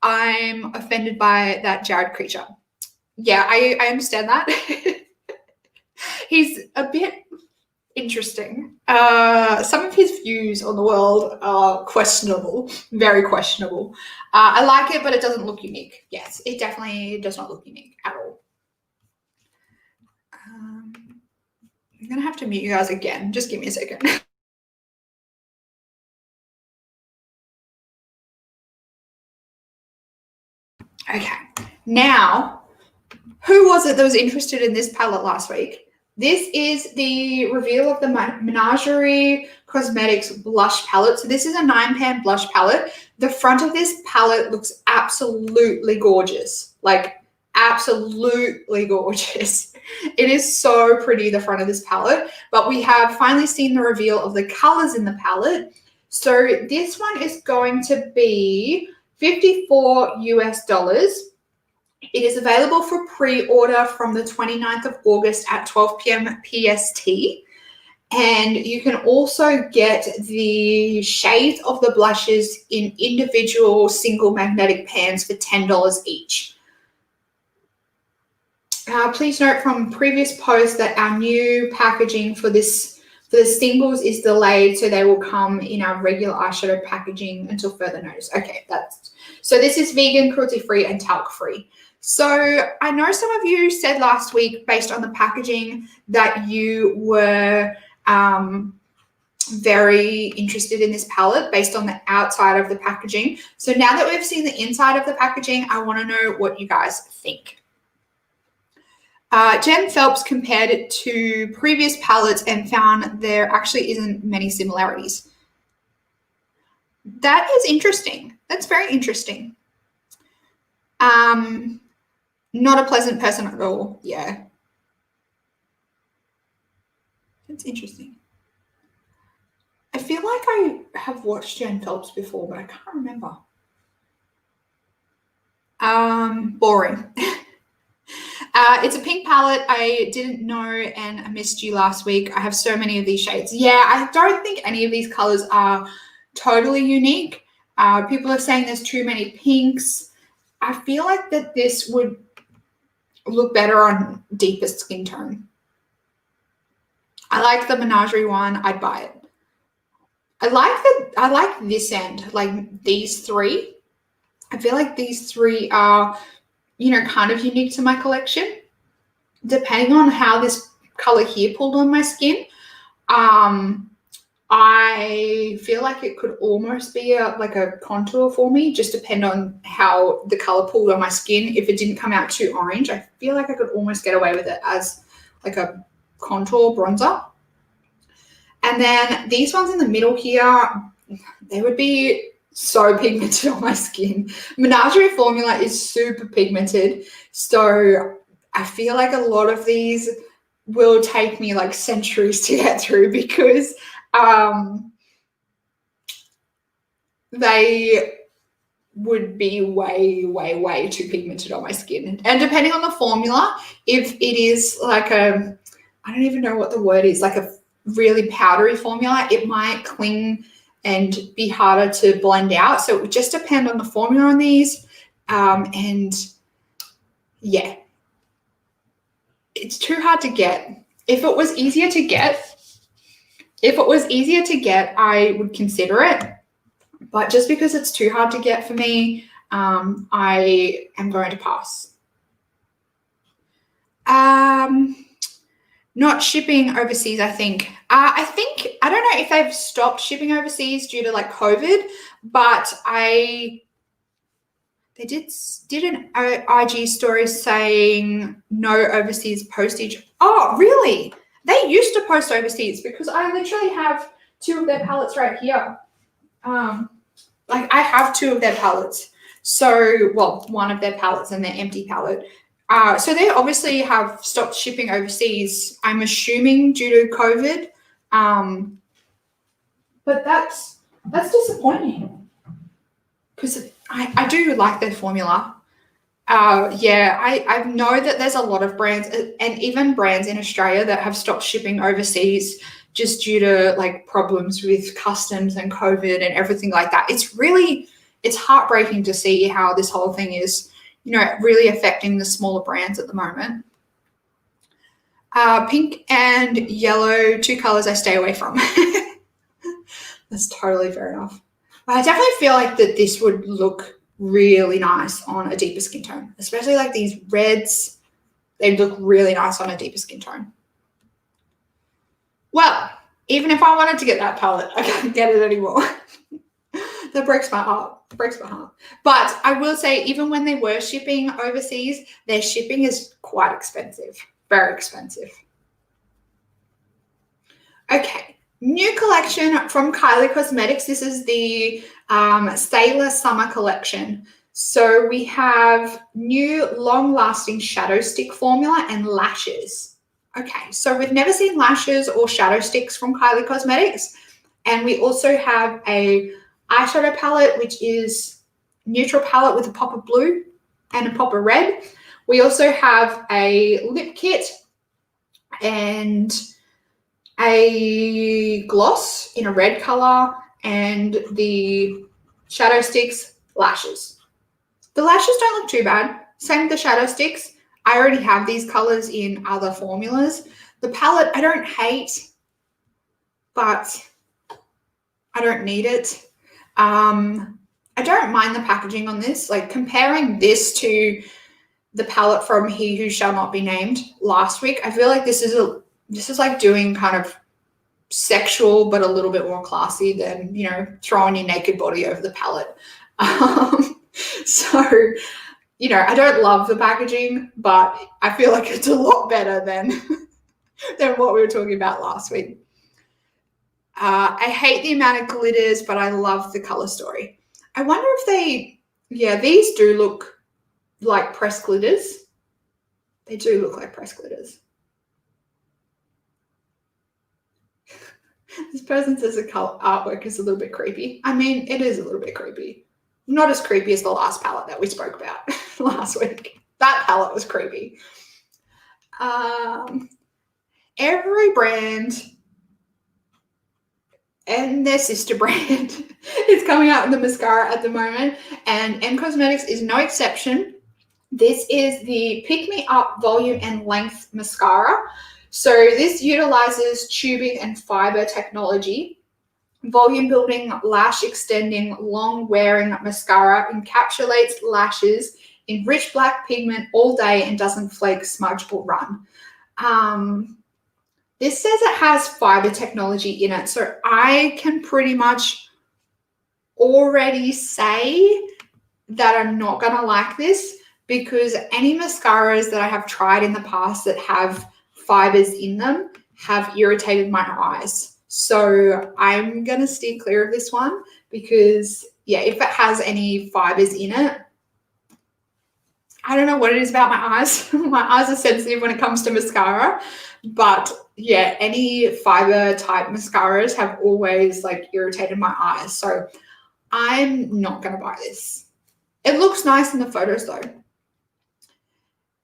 offended by that Jared creature. Yeah, I understand that. He's a bit interesting. Some of his views on the world are questionable, very questionable. I like it, but it doesn't look unique. Yes, it definitely does not look unique at all. I'm going to have to mute you guys again. Just give me a second. Okay, now, who was it that was interested in this palette last week? This is the reveal of the Menagerie Cosmetics blush palette. So this is a 9-pan blush palette. The front of this palette looks absolutely gorgeous, like absolutely gorgeous. It is so pretty, the front of this palette, but we have finally seen the reveal of the colors in the palette. So this one is going to be $54 US. It is available for pre-order from the 29th of August at 12 p.m. PST. And you can also get the shades of the blushes in individual single magnetic pans for $10 each. Please note from previous posts that our new packaging for the singles is delayed, so they will come in our regular eyeshadow packaging until further notice. Okay, so this is vegan, cruelty-free, and talc-free. So I know some of you said last week, based on the packaging, that you were very interested in this palette based on the outside of the packaging. So now that we've seen the inside of the packaging, I want to know what you guys think. Jen Phelps compared it to previous palettes and found there actually isn't many similarities. That is interesting. That's very interesting. Not a pleasant person at all. Yeah. That's interesting. I feel like I have watched Jen Phelps before, but I can't remember. Boring. It's a pink palette. I didn't know and I missed you last week. I have so many of these shades. Yeah, I don't think any of these colors are totally unique. People are saying there's too many pinks. I feel like that this would look better on deeper skin tone. I like the Menagerie one. I'd buy it. I like this end, like these three. I feel like these three are, kind of unique to my collection. Depending on how this color here pulled on my skin, I feel like it could almost be like a contour for me, just depend on how the color pulled on my skin. If it didn't come out too orange, I feel like I could almost get away with it as like a contour bronzer. And then these ones in the middle here, they would be so pigmented on my skin. Menagerie formula is super pigmented, so I feel like a lot of these will take me like centuries to get through because they would be way, way, way too pigmented on my skin. And depending on the formula, if it is like I don't even know what the word is, like a really powdery formula, it might cling and be harder to blend out. So it would just depend on the formula on these. And yeah, it's too hard to get. If it was easier to get, I would consider it. But just because it's too hard to get for me, I am going to pass. Not shipping overseas, I think. I don't know if they've stopped shipping overseas due to like COVID, but they did an IG story saying no overseas postage. Oh, really? They used to post overseas, because I literally have 2 of their palettes right here. Like I have 2 of their palettes. So, well, 1 of their palettes and their empty palette. So they obviously have stopped shipping overseas, I'm assuming due to COVID. But that's disappointing, because I do like their formula. I know that there's a lot of brands, and even brands in Australia, that have stopped shipping overseas just due to like problems with customs and COVID and everything like that. It's heartbreaking to see how this whole thing is, really affecting the smaller brands at the moment. Pink and yellow, 2 colors I stay away from. That's totally fair enough. But I definitely feel like that this would look really nice on a deeper skin tone, especially like these reds. They look really nice on a deeper skin tone. Well, even if I wanted to get that palette, I can't get it anymore. That breaks my heart. But I will say, even when they were shipping overseas, their shipping is quite expensive. Very expensive. Okay. New collection from Kylie Cosmetics. This is the Sailor Summer collection. So we have new long-lasting shadow stick formula and lashes. Okay, so we've never seen lashes or shadow sticks from Kylie Cosmetics. And we also have a eyeshadow palette, which is neutral palette with a pop of blue and a pop of red. We also have a lip kit and a gloss in a red color, and the shadow sticks, lashes. The lashes don't look too bad. Same with the shadow sticks. I already have these colors in other formulas. The palette I don't hate, but I don't need it. I don't mind the packaging on this. Like, comparing this to the palette from He Who Shall Not Be Named last week, I feel like this is like doing kind of sexual but a little bit more classy than, throwing your naked body over the palette. So, I don't love the packaging, but I feel like it's a lot better than what we were talking about last week. I hate the amount of glitters, but I love the color story. I wonder if these do look like pressed glitters. They do look like pressed glitters. This person says the artwork is a little bit creepy. I mean, it is a little bit creepy. Not as creepy as the last palette that we spoke about last week. That palette was creepy. Every brand and their sister brand is coming out with the mascara at the moment, and M Cosmetics is no exception. This is the Pick Me Up Volume and Length Mascara. So this utilizes tubing and fiber technology. Volume building, lash extending, long wearing mascara encapsulates lashes in rich black pigment all day and doesn't flake, smudge, or run. This says it has fiber technology in it, so I can pretty much already say that I'm not going to like this, because any mascaras that I have tried in the past that have fibers in them have irritated my eyes. So I'm going to steer clear of this one, because, if it has any fibers in it, I don't know what it is about my eyes. My eyes are sensitive when it comes to mascara, but any fiber type mascaras have always irritated my eyes. So I'm not going to buy this. It looks nice in the photos though.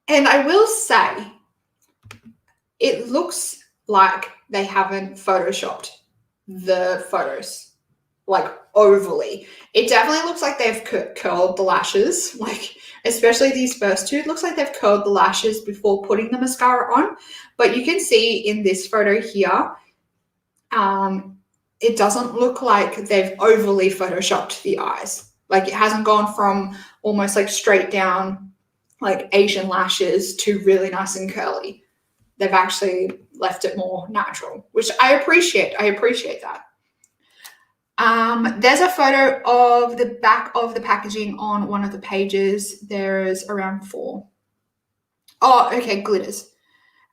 And I will say, it looks like they haven't photoshopped the photos like overly. It definitely looks like they've curled the lashes, like especially these first two. It looks like they've curled the lashes before putting the mascara on. But you can see in this photo here, it doesn't look like they've overly photoshopped the eyes. Like it hasn't gone from almost like straight down like Asian lashes to really nice and curly. They've actually left it more natural, which I appreciate. I appreciate that. There's a photo of the back of the packaging on one of the pages. There's around 4. Oh, okay, glitters.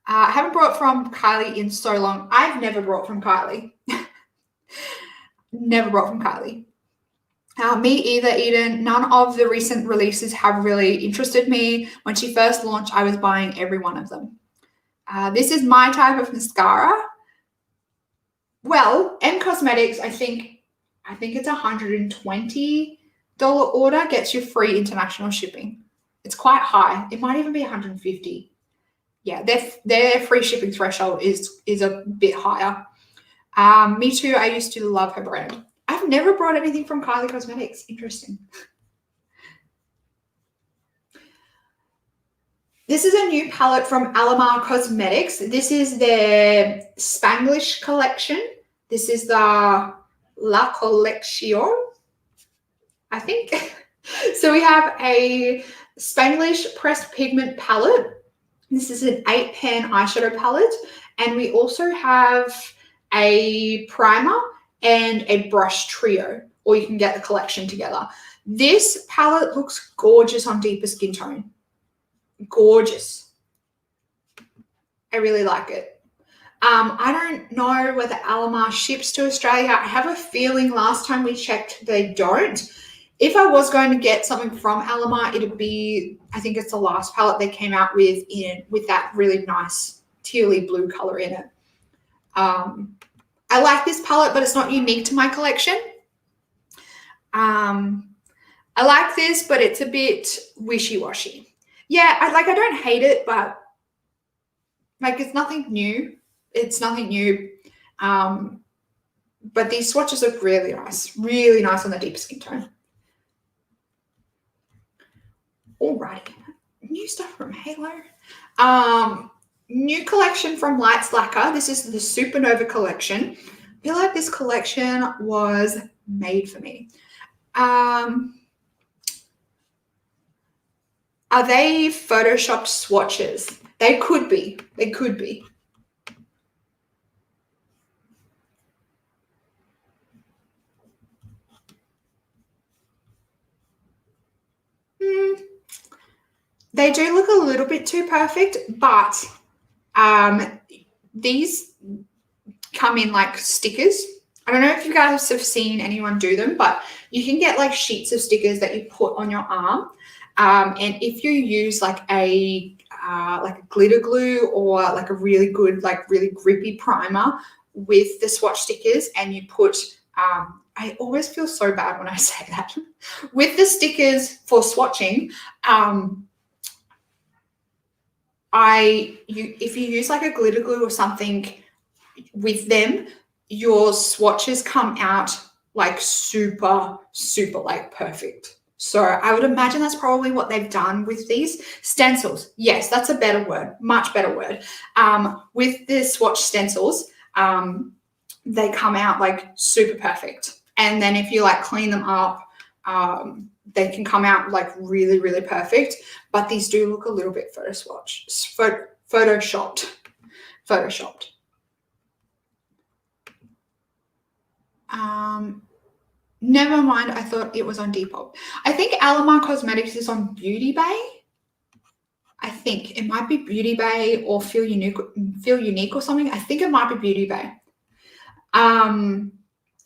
I haven't brought from Kylie in so long. I've never brought from Kylie. Never brought from Kylie. Me either, Eden. None of the recent releases have really interested me. When she first launched, I was buying every one of them. This is my type of mascara. Well, M Cosmetics, I think it's $120 order, gets you free international shipping. It's quite high. It might even be $150. Yeah, their free shipping threshold is a bit higher. Me too. I used to love her brand. I've never brought anything from Kylie Cosmetics. Interesting. This is a new palette from Alamar Cosmetics. This is their Spanglish collection. This is the La Collection, I think. So we have a Spanglish pressed pigment palette. This is an 8-pan eyeshadow palette. And we also have a primer and a brush trio, or you can get the collection together. This palette looks gorgeous on deeper skin tone. Gorgeous. I really like it. I don't know whether Alamar ships to Australia. I have a feeling last time we checked they don't. If I was going to get something from Alamar, it'd be, I think it's the last palette they came out with with that really nice tealy blue color in it. I like this palette, but it's not unique to my collection. I like this, but it's a bit wishy-washy. Yeah, I don't hate it, but like it's nothing new. It's nothing new. But these swatches look really nice on the deep skin tone. Alrighty, new stuff from Halo. New collection from Lights Lacquer. This is the Supernova collection. I feel like this collection was made for me. Are they photoshopped swatches? They could be. They could be. They do look a little bit too perfect, but these come in like stickers. I don't know if you guys have seen anyone do them, but you can get like sheets of stickers that you put on your arm. And if you use like a glitter glue or like a really good, like really grippy primer with the swatch stickers, and you put, I always feel so bad when I say that, with the stickers for swatching, if you use like a glitter glue or something with them, your swatches come out like super, super like perfect. So I would imagine that's probably what they've done with these stencils. Yes, that's a better word, much better word. With the swatch stencils, they come out like super perfect. And then if you like clean them up, they can come out like really, really perfect. But these do look a little bit photoshopped. Never mind, I thought it was on Depop. I think Alamar Cosmetics is on Beauty Bay. I think it might be Beauty Bay or Feel Unique or something. I think it might be Beauty Bay.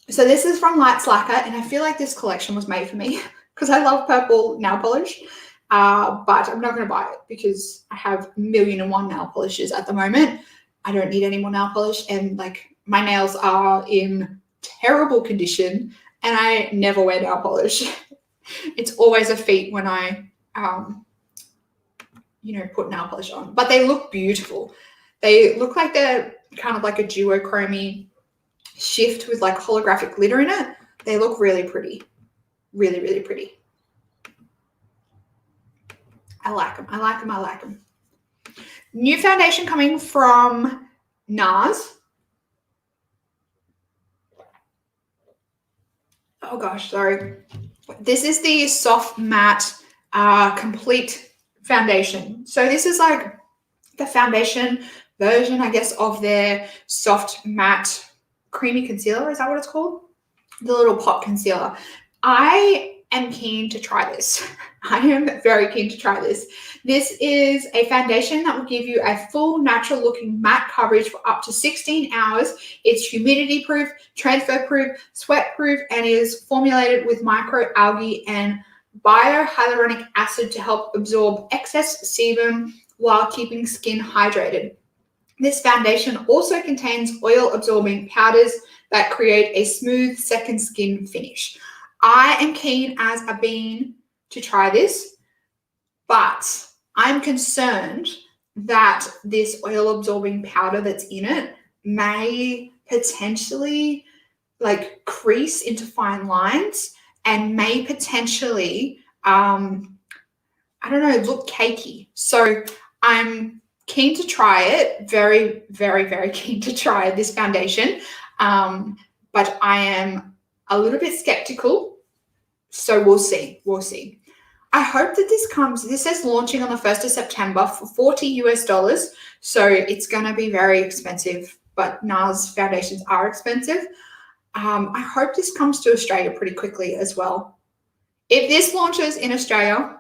So this is from Lights Lacquer, and I feel like this collection was made for me because I love purple nail polish. But I'm not going to buy it because I have 1,000,001 nail polishes at the moment. I don't need any more nail polish, and like my nails are in terrible condition, and I never wear nail polish. It's always a feat when I, put nail polish on. But they look beautiful. They look like they're kind of like a duochrome shift with like holographic glitter in it. They look really pretty. Really, really pretty. I like them. I like them. I like them. New foundation coming from NARS. Oh gosh, sorry. This is the Soft Matte Complete Foundation. So this is like the foundation version, I guess, of their Soft Matte Creamy Concealer. Is that what it's called? The little pot concealer. I am keen to try this. I am very keen to try this. This is a foundation that will give you a full natural looking matte coverage for up to 16 hours. It's humidity proof, transfer proof, sweat proof, and is formulated with microalgae and biohyaluronic acid to help absorb excess sebum while keeping skin hydrated. This foundation also contains oil absorbing powders that create a smooth second skin finish. I am keen as a bean to try this, but I'm concerned that this oil absorbing powder that's in it may potentially like crease into fine lines and may potentially, look cakey. So I'm keen to try it. Very, very, very keen to try this foundation. But I am a little bit skeptical. So we'll see. We'll see. I hope that this says launching on the 1st of September for $40 US. So it's going to be very expensive, but NARS foundations are expensive. I hope this comes to Australia pretty quickly as well. If this launches in Australia,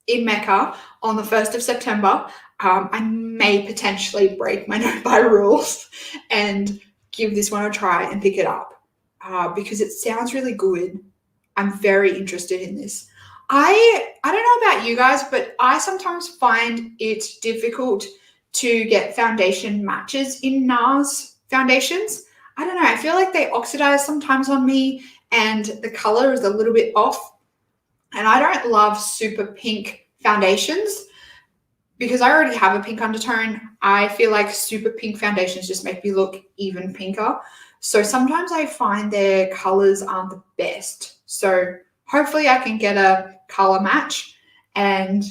in Mecca, on the 1st of September, I may potentially break my no-buy rules and give this one a try and pick it up because it sounds really good. I'm very interested in this. I don't know about you guys, but I sometimes find it difficult to get foundation matches in NARS foundations. I don't know. I feel like they oxidize sometimes on me and the color is a little bit off. And I don't love super pink foundations because I already have a pink undertone. I feel like super pink foundations just make me look even pinker. So sometimes I find their colors aren't the best. So hopefully I can get a color match. And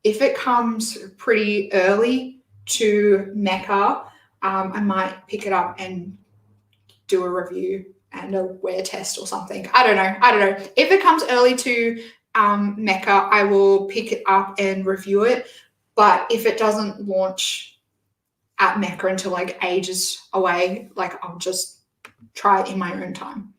if it comes pretty early to Mecca, I might pick it up and do a review and a wear test or something. I don't know. If it comes early to Mecca, I will pick it up and review it. But if it doesn't launch at Mecca until like ages away, like I'll just try it in my own time.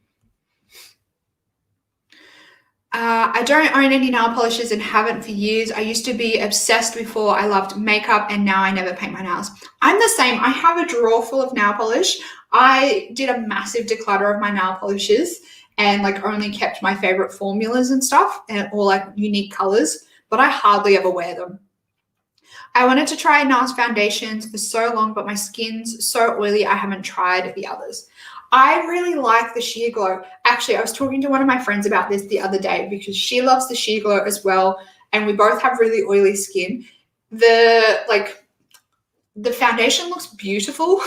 I don't own any nail polishes and haven't for years. I used to be obsessed before I loved makeup and now I never paint my nails. I'm the same. I have a drawer full of nail polish. I did a massive declutter of my nail polishes and like only kept my favorite formulas and stuff and or like unique colors, but I hardly ever wear them. I wanted to try NARS foundations for so long, but my skin's so oily, I haven't tried the others. I really like the Sheer Glow. Actually, I was talking to one of my friends about this the other day because she loves the Sheer Glow as well, and we both have really oily skin. The foundation looks beautiful,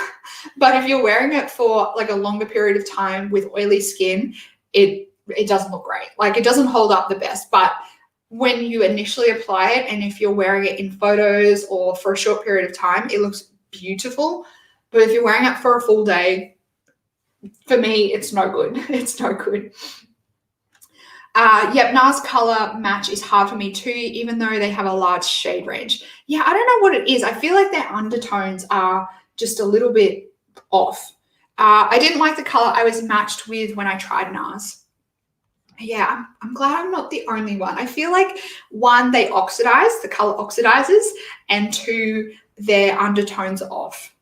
but if you're wearing it for like a longer period of time with oily skin, it doesn't look great. Like it doesn't hold up the best, but when you initially apply it and if you're wearing it in photos or for a short period of time, it looks beautiful. But if you're wearing it for a full day, for me, it's no good. It's no good. NARS color match is hard for me too, even though they have a large shade range. Yeah, I don't know what it is. I feel like their undertones are just a little bit off. I didn't like the color I was matched with when I tried NARS. Yeah, I'm glad I'm not the only one. I feel like one, they oxidize, the color oxidizes, and two, their undertones are off.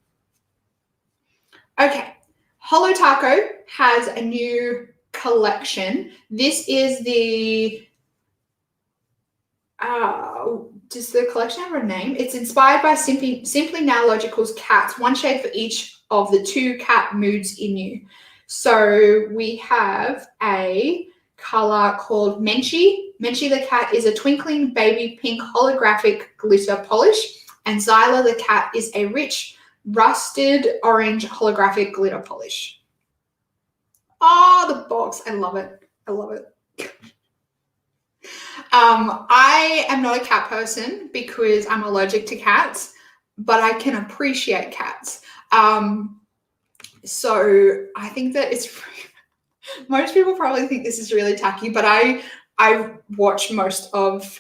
Okay. Holo Taco has a new collection. This is the, does the collection have a name? It's inspired by Simply Nailogical's cats, one shade for each of the 2 cat moods in you. So we have a color called Menchie, Menchie the cat is a twinkling baby pink holographic glitter polish, and Zyla the cat is a rich rusted orange holographic glitter polish. Oh, the box. I love it. I love it. I am not a cat person because I'm allergic to cats, but I can appreciate cats. So I think that it's most people probably think this is really tacky, but I watch most of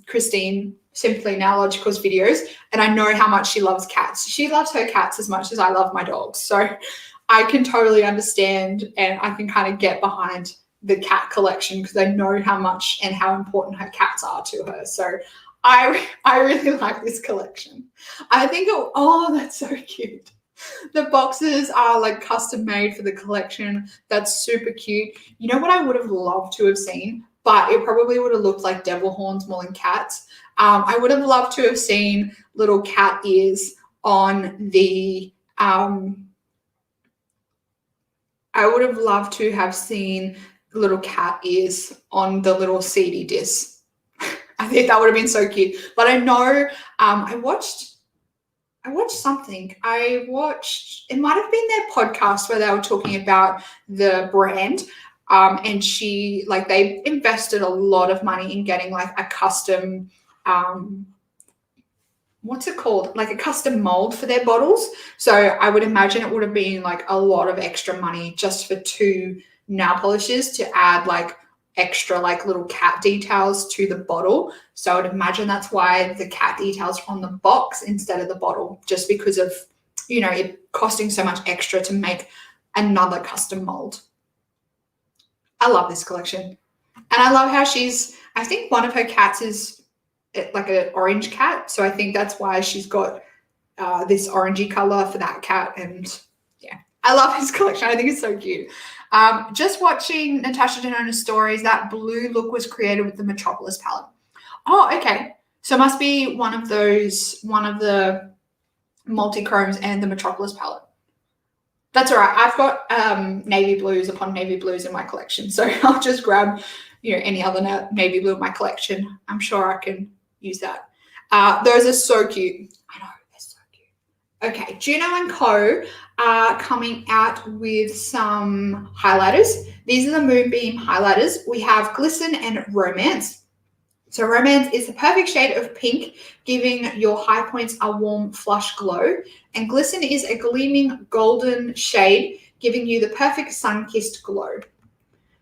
Christine Simply Nowlogical's videos, and I know how much she loves cats. She loves her cats as much as I love my dogs. So I can totally understand, and I can kind of get behind the cat collection because I know how much and how important her cats are to her. So I really like this collection. I think, oh, that's so cute. The boxes are like custom made for the collection. That's super cute. You know what I would have loved to have seen, but it probably would have looked like devil horns more than cats. I would have loved to have seen little cat ears on the, I would have loved to have seen little cat ears on the little CD disc. I think that would have been so cute. But I know I watched something. It might have been their podcast where they were talking about the brand. And they invested a lot of money in getting like a custom, what's it called? Like a custom mold for their bottles. So I would imagine it would have been like a lot of extra money just for 2 nail polishes to add like extra like little cat details to the bottle. So I would imagine that's why the cat details are on the box instead of the bottle, just because of, it costing so much extra to make another custom mold. I love this collection. And I love how I think one of her cats is like an orange cat. So I think that's why she's got this orangey color for that cat. And yeah, I love this collection. I think it's so cute. Just watching Natasha Denona's stories, that blue look was created with the Metropolis palette. Oh, okay. So it must be one of the multi-chromes and the Metropolis palette. That's all right. I've got navy blues upon navy blues in my collection. So I'll just grab, any other navy blue in my collection. I'm sure I can use that. Those are so cute. I know, they're so cute. Okay, Juno & Co. are coming out with some highlighters. These are the Moonbeam highlighters. We have Glisten and Romance. So Romance is the perfect shade of pink, giving your high points a warm, flush glow. And Glisten is a gleaming golden shade, giving you the perfect sun-kissed glow.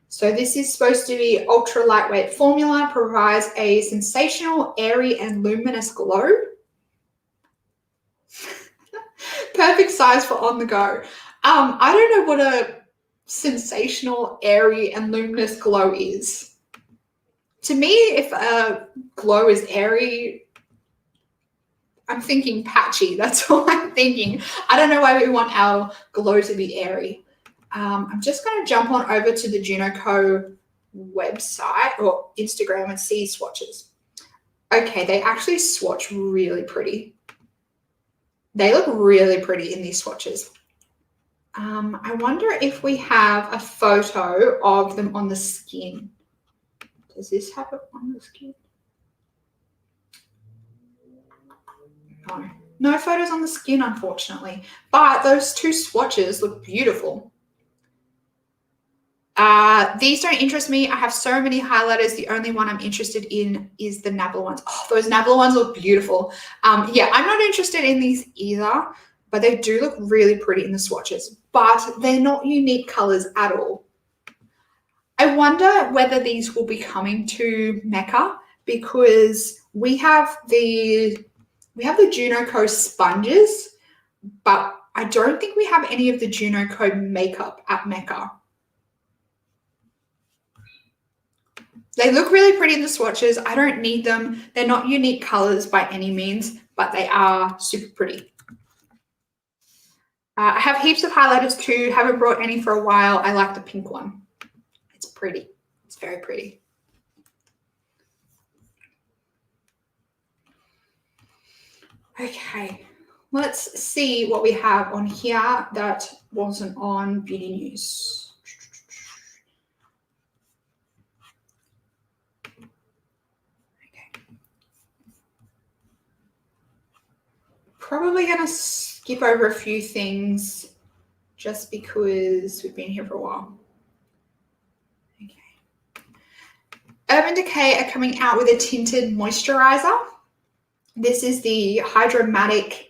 So this is supposed to be ultra lightweight formula, provides a sensational, airy, and luminous glow. Perfect size for on the go. I don't know what a sensational, airy, and luminous glow is. To me, if a glow is airy, I'm thinking patchy. That's all I'm thinking. I don't know why we want our glow to be airy. I'm just going to jump on over to the Juno Co website or Instagram and see swatches. Okay, they actually swatch really pretty. They look really pretty in these swatches. I wonder if we have a photo of them on the skin. Does this have it on the skin? No. No photos on the skin, unfortunately. But those 2 swatches look beautiful. These don't interest me. I have so many highlighters. The only one I'm interested in is the Nabla ones. Oh, those Nabla ones look beautiful. Yeah, I'm not interested in these either, but they do look really pretty in the swatches. But they're not unique colors at all. I wonder whether these will be coming to Mecca, because we have the Juno Co sponges, but I don't think we have any of the Juno Co makeup at Mecca. They look really pretty in the swatches. I don't need them. They're not unique colors by any means, but they are super pretty. I have heaps of highlighters too. Haven't brought any for a while. I like the pink one. It's pretty. It's very pretty. Okay, let's see what we have on here that wasn't on Beauty News. probably going to skip over a few things just because we've been here for a while. Okay. Urban Decay are coming out with a tinted moisturizer. This is the Hydromaniac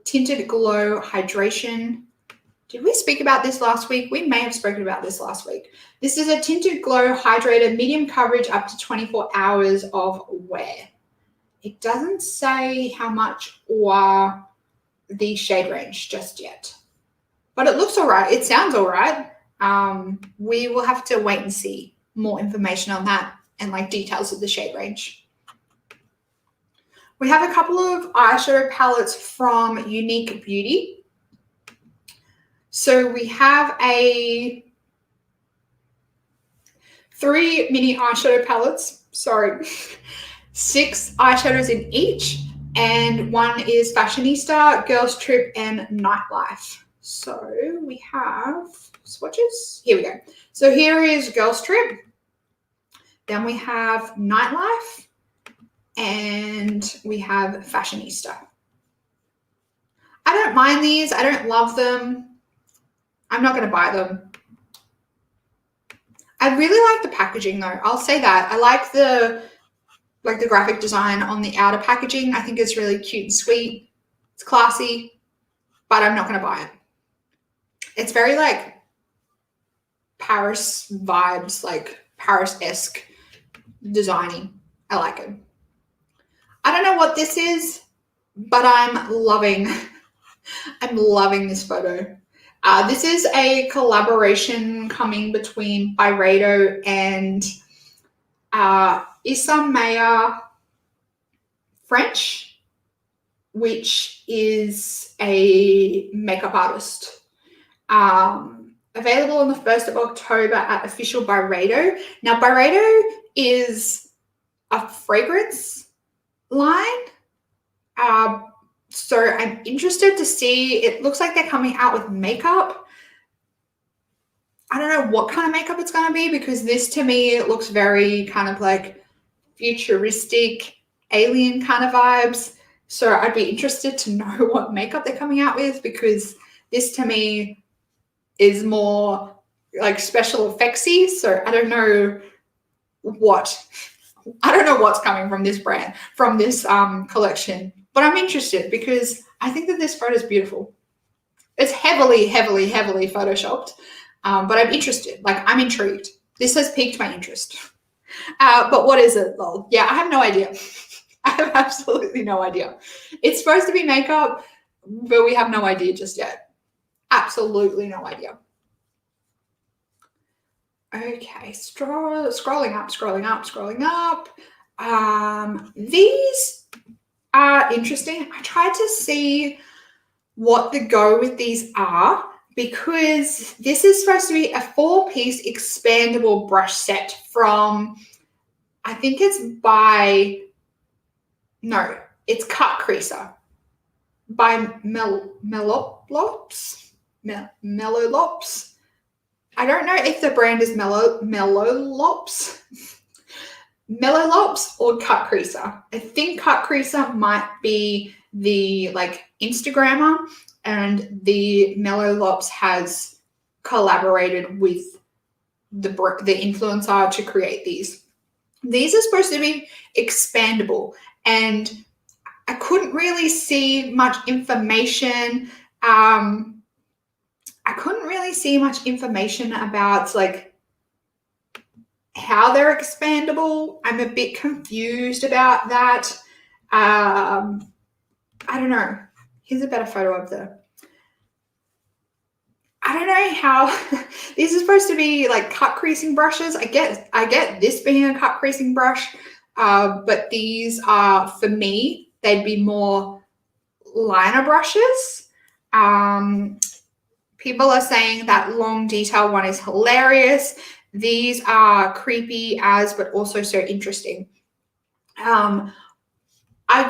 Tinted Glow Hydration. Did we speak about this last week? We may have spoken about this last week. This is a Tinted Glow Hydrator, medium coverage up to 24 hours of wear. It doesn't say how much or the shade range just yet, but it looks all right. It sounds all right. We will have to wait and see more information on that and like details of the shade range. We have a couple of eyeshadow palettes from Unique Beauty. So we have 3 mini eyeshadow palettes, 6 eyeshadows in each, and one is Fashionista, Girls Trip, and Nightlife. So we have swatches. Here we go. So here is Girls Trip. Then we have Nightlife, and we have Fashionista. I don't mind these. I don't love them. I'm not going to buy them. I really like the packaging though. I'll say that. I like the graphic design on the outer packaging. I think it's really cute and sweet. It's classy, but I'm not going to buy it. It's very like Paris vibes, like Paris-esque designing. I like it. I don't know what this is, but I'm loving this photo. This is a collaboration coming between Byredo and Issa Maya French, which is a makeup artist. Available on the 1st of October at Official Byredo. Now, Byredo is a fragrance line. So I'm interested to see. It looks like they're coming out with makeup. I don't know what kind of makeup it's going to be, because this to me it looks very kind of like futuristic, alien kind of vibes. So I'd be interested to know what makeup they're coming out with, because this to me is more like special effectsy. So I don't know what's coming from this brand, from this collection. But I'm interested because I think that this photo is beautiful. It's heavily photoshopped, but I'm interested. Like, I'm intrigued. This has piqued my interest. But what is it, lol? Yeah, I have no idea. I have absolutely no idea. It's supposed to be makeup, but we have no idea just yet. Absolutely no idea. Okay, scrolling up. These are interesting. I tried to see what the go with these are, because this is supposed to be a 4-piece expandable brush set from, I think it's it's Cut Creaser by Mellowlops. I don't know if the brand is Mellowlops or Cut Creaser. I think Cut Creaser might be the like Instagrammer, and the Mellowlops has collaborated with the influencer to create these. These are supposed to be expandable, and I couldn't really see much information. About like how they're expandable. I'm a bit confused about that. I don't know. Here's a better photo of I don't know how these are supposed to be like cut creasing brushes. I get this being a cut creasing brush, but these are, for me, they'd be more liner brushes. People are saying that long detail one is hilarious. These are creepy but also so interesting. I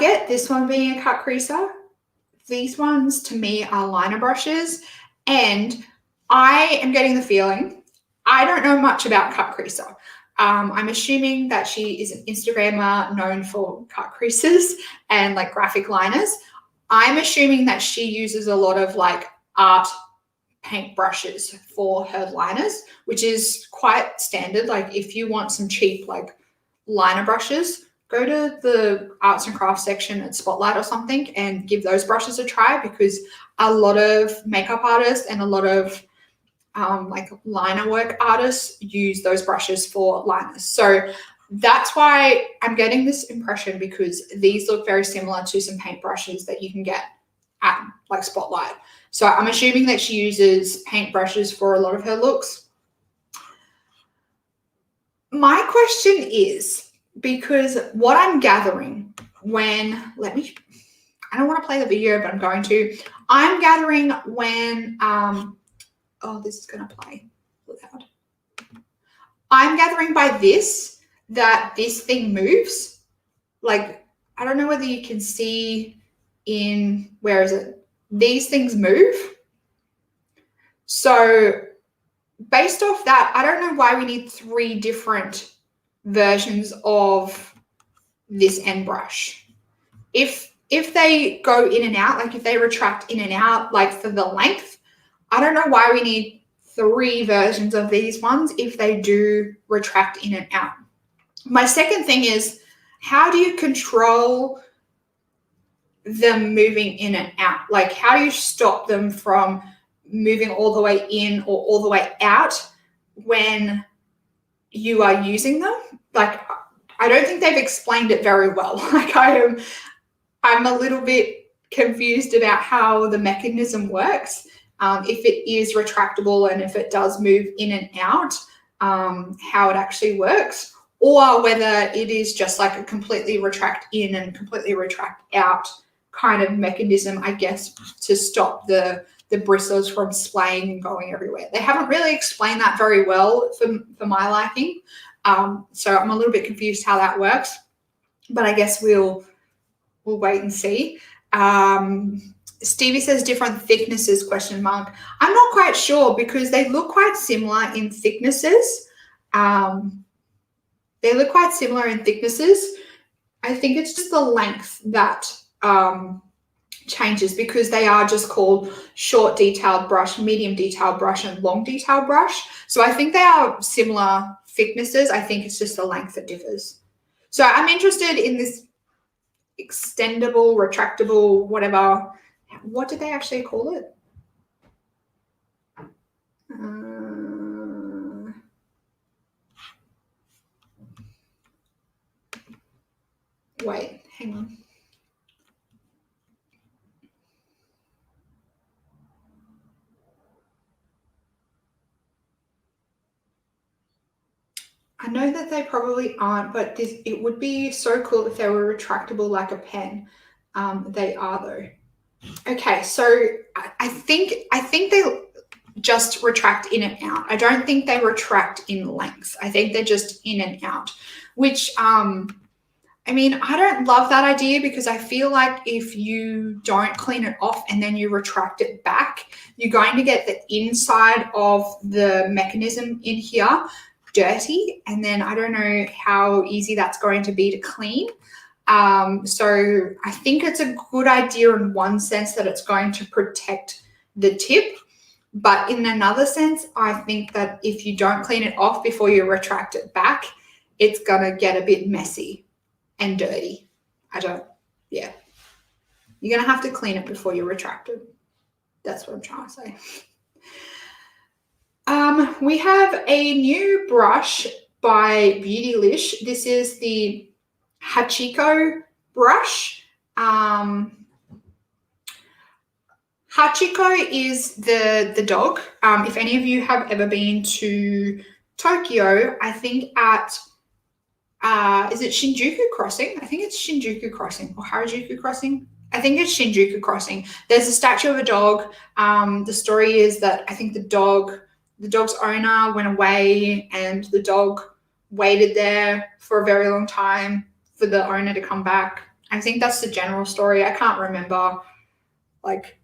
get this one being a cut creaser. These ones to me are liner brushes, and I am getting the feeling, I don't know much about cut creaser. I'm assuming that she is an Instagrammer known for cut creases and like graphic liners. I'm assuming that she uses a lot of like art paint brushes for her liners, which is quite standard. Like if you want some cheap like liner brushes, go to the arts and crafts section at Spotlight or something and give those brushes a try, because a lot of makeup artists and a lot of like liner work artists use those brushes for liners. So that's why I'm getting this impression, because these look very similar to some paint brushes that you can get at like Spotlight. So I'm assuming that she uses paint brushes for a lot of her looks. My question is, because what I'm gathering when, I don't want to play the video, but I'm going to. I'm gathering when, oh, this is going to play loud. I'm gathering by this that this thing moves. Like, I don't know whether you can see in, where is it? These things move. So based off that, I don't know why we need 3 different versions of this end brush. If they go in and out, like if they retract in and out, like for the length, I don't know why we need 3 versions of these ones if they do retract in and out. My second thing is, how do you control them moving in and out? Like, how do you stop them from moving all the way in or all the way out when you are using them? Like, I don't think they've explained it very well. Like, I'm a little bit confused about how the mechanism works. If it is retractable and if it does move in and out, how it actually works, or whether it is just like a completely retract in and completely retract out kind of mechanism, I guess, to stop the bristles from splaying and going everywhere. They haven't really explained that very well for my liking. So I'm a little bit confused how that works, but I guess we'll wait and see. Stevie says different thicknesses, question mark. I'm not quite sure, because they look quite similar in thicknesses. They look quite similar in thicknesses. I think it's just the length that changes, because they are just called short detailed brush, medium detailed brush, and long detailed brush. So I think they are similar thicknesses. I think it's just the length that differs. So I'm interested in this extendable, retractable, whatever. What did they actually call it? Wait, hang on. I know that they probably aren't, but it would be so cool if they were retractable like a pen. They are though. Okay, so I think they just retract in and out. I don't think they retract in length. I think they're just in and out, which I mean, I don't love that idea, because I feel like if you don't clean it off and then you retract it back, you're going to get the inside of the mechanism in here dirty, and then I don't know how easy that's going to be to clean. So I think it's a good idea in one sense that it's going to protect the tip, but in another sense, I think that if you don't clean it off before you retract it back, it's going to get a bit messy and dirty. Yeah. You're going to have to clean it before you retract it. That's what I'm trying to say. We have a new brush by Beautylish. This is the Hachiko brush. Hachiko is the dog. If any of you have ever been to Tokyo, I think at is it Shinjuku Crossing? I think it's Shinjuku Crossing or Harajuku Crossing. I think it's Shinjuku Crossing. There's a statue of a dog. The story is that I think the dog's owner went away, and the dog waited there for a very long time for the owner to come back. I think that's the general story. I can't remember like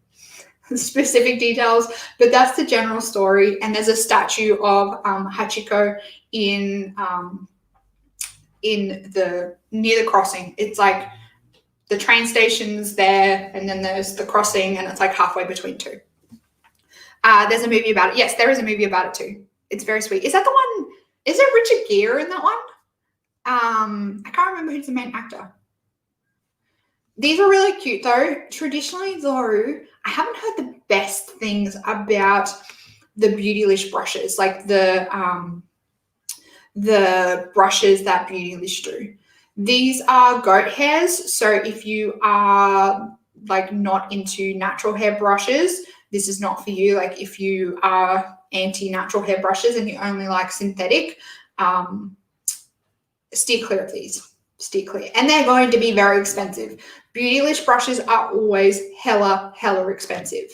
specific details, but that's the general story. And there's a statue of Hachiko in the near the crossing. It's like the train station's there, and then there's the crossing, and it's like halfway between two. There's a movie about it. Yes, there is a movie about it too. It's very sweet. Is that the one? Is it Richard Gere in that one? I can't remember who's the main actor. These are really cute though. Traditionally though, I haven't heard the best things about the Beautylish brushes, like the brushes that Beautylish do. These are goat hairs. So if you are like not into natural hair brushes, this is not for you. Like if you are anti-natural hair brushes and you only like synthetic, steer clear of these. Steer clear. And they're going to be very expensive. Beautylish brushes are always hella expensive.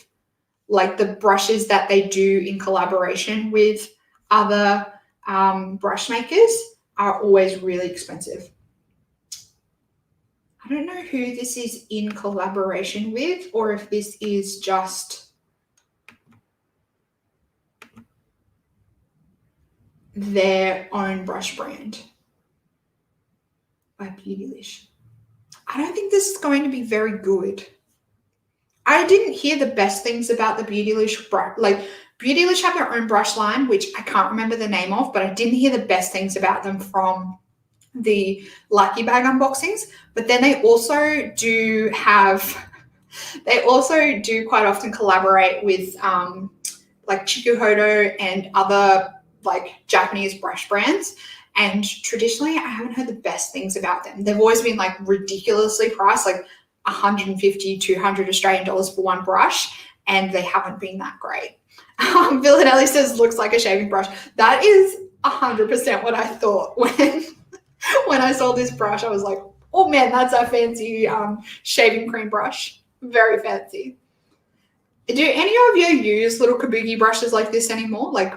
Like the brushes that they do in collaboration with other brush makers are always really expensive. I don't know who this is in collaboration with, or if this is just their own brush brand by Beautylish. I don't think this is going to be very good. I didn't hear the best things about the Beautylish brush. Like Beautylish have their own brush line, which I can't remember the name of, but I didn't hear the best things about them from the Lucky Bag unboxings. But then they also do quite often collaborate with like Chikuhodo and other like Japanese brush brands. And traditionally, I haven't heard the best things about them. They've always been like ridiculously priced, like 150, 200 Australian dollars for one brush, and they haven't been that great. Villanelli says looks like a shaving brush. That is 100% what I thought when I saw this brush. I was like, oh man, that's a fancy shaving cream brush. Very fancy. Do any of you use little kabuki brushes like this anymore? Like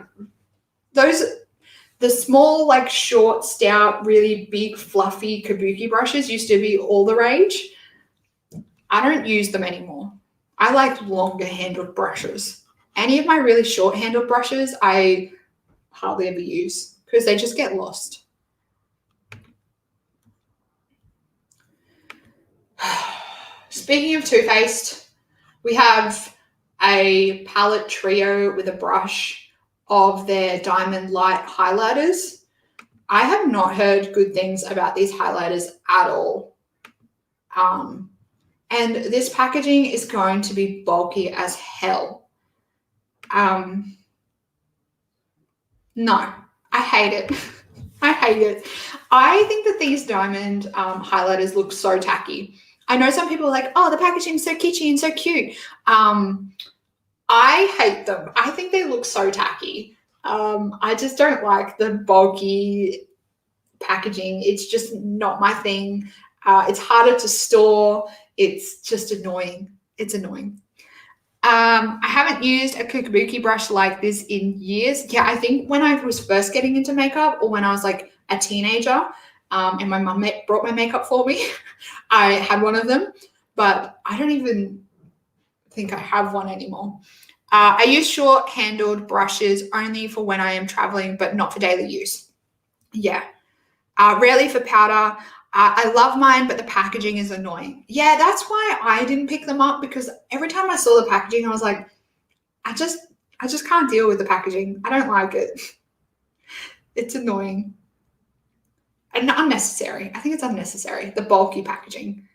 the small, like short, stout, really big, fluffy kabuki brushes used to be all the rage. I don't use them anymore. I like longer handled brushes. Any of my really short handled brushes, I hardly ever use because they just get lost. Speaking of Too Faced, we have a palette trio with a brush of their Diamond Light highlighters. I have not heard good things about these highlighters at all. And this packaging is going to be bulky as hell. No, I hate it. I hate it. I think that these diamond highlighters look so tacky. I know some people are like, oh, the packaging's so kitschy and so cute. I hate them. I think they look so tacky. I just don't like the bulky packaging. It's just not my thing. It's harder to store. It's just annoying. It's annoying. I haven't used a kabuki brush like this in years. Yeah, I think when I was first getting into makeup or when I was like a teenager and my mum brought my makeup for me, I had one of them, but I don't even think I have one anymore. I use short-handled brushes only for when I am traveling, but not for daily use. Yeah. Rarely for powder. I love mine, but the packaging is annoying. Yeah, that's why I didn't pick them up, because every time I saw the packaging, I was like, I just can't deal with the packaging. I don't like it. It's annoying. And unnecessary. I think it's unnecessary, the bulky packaging.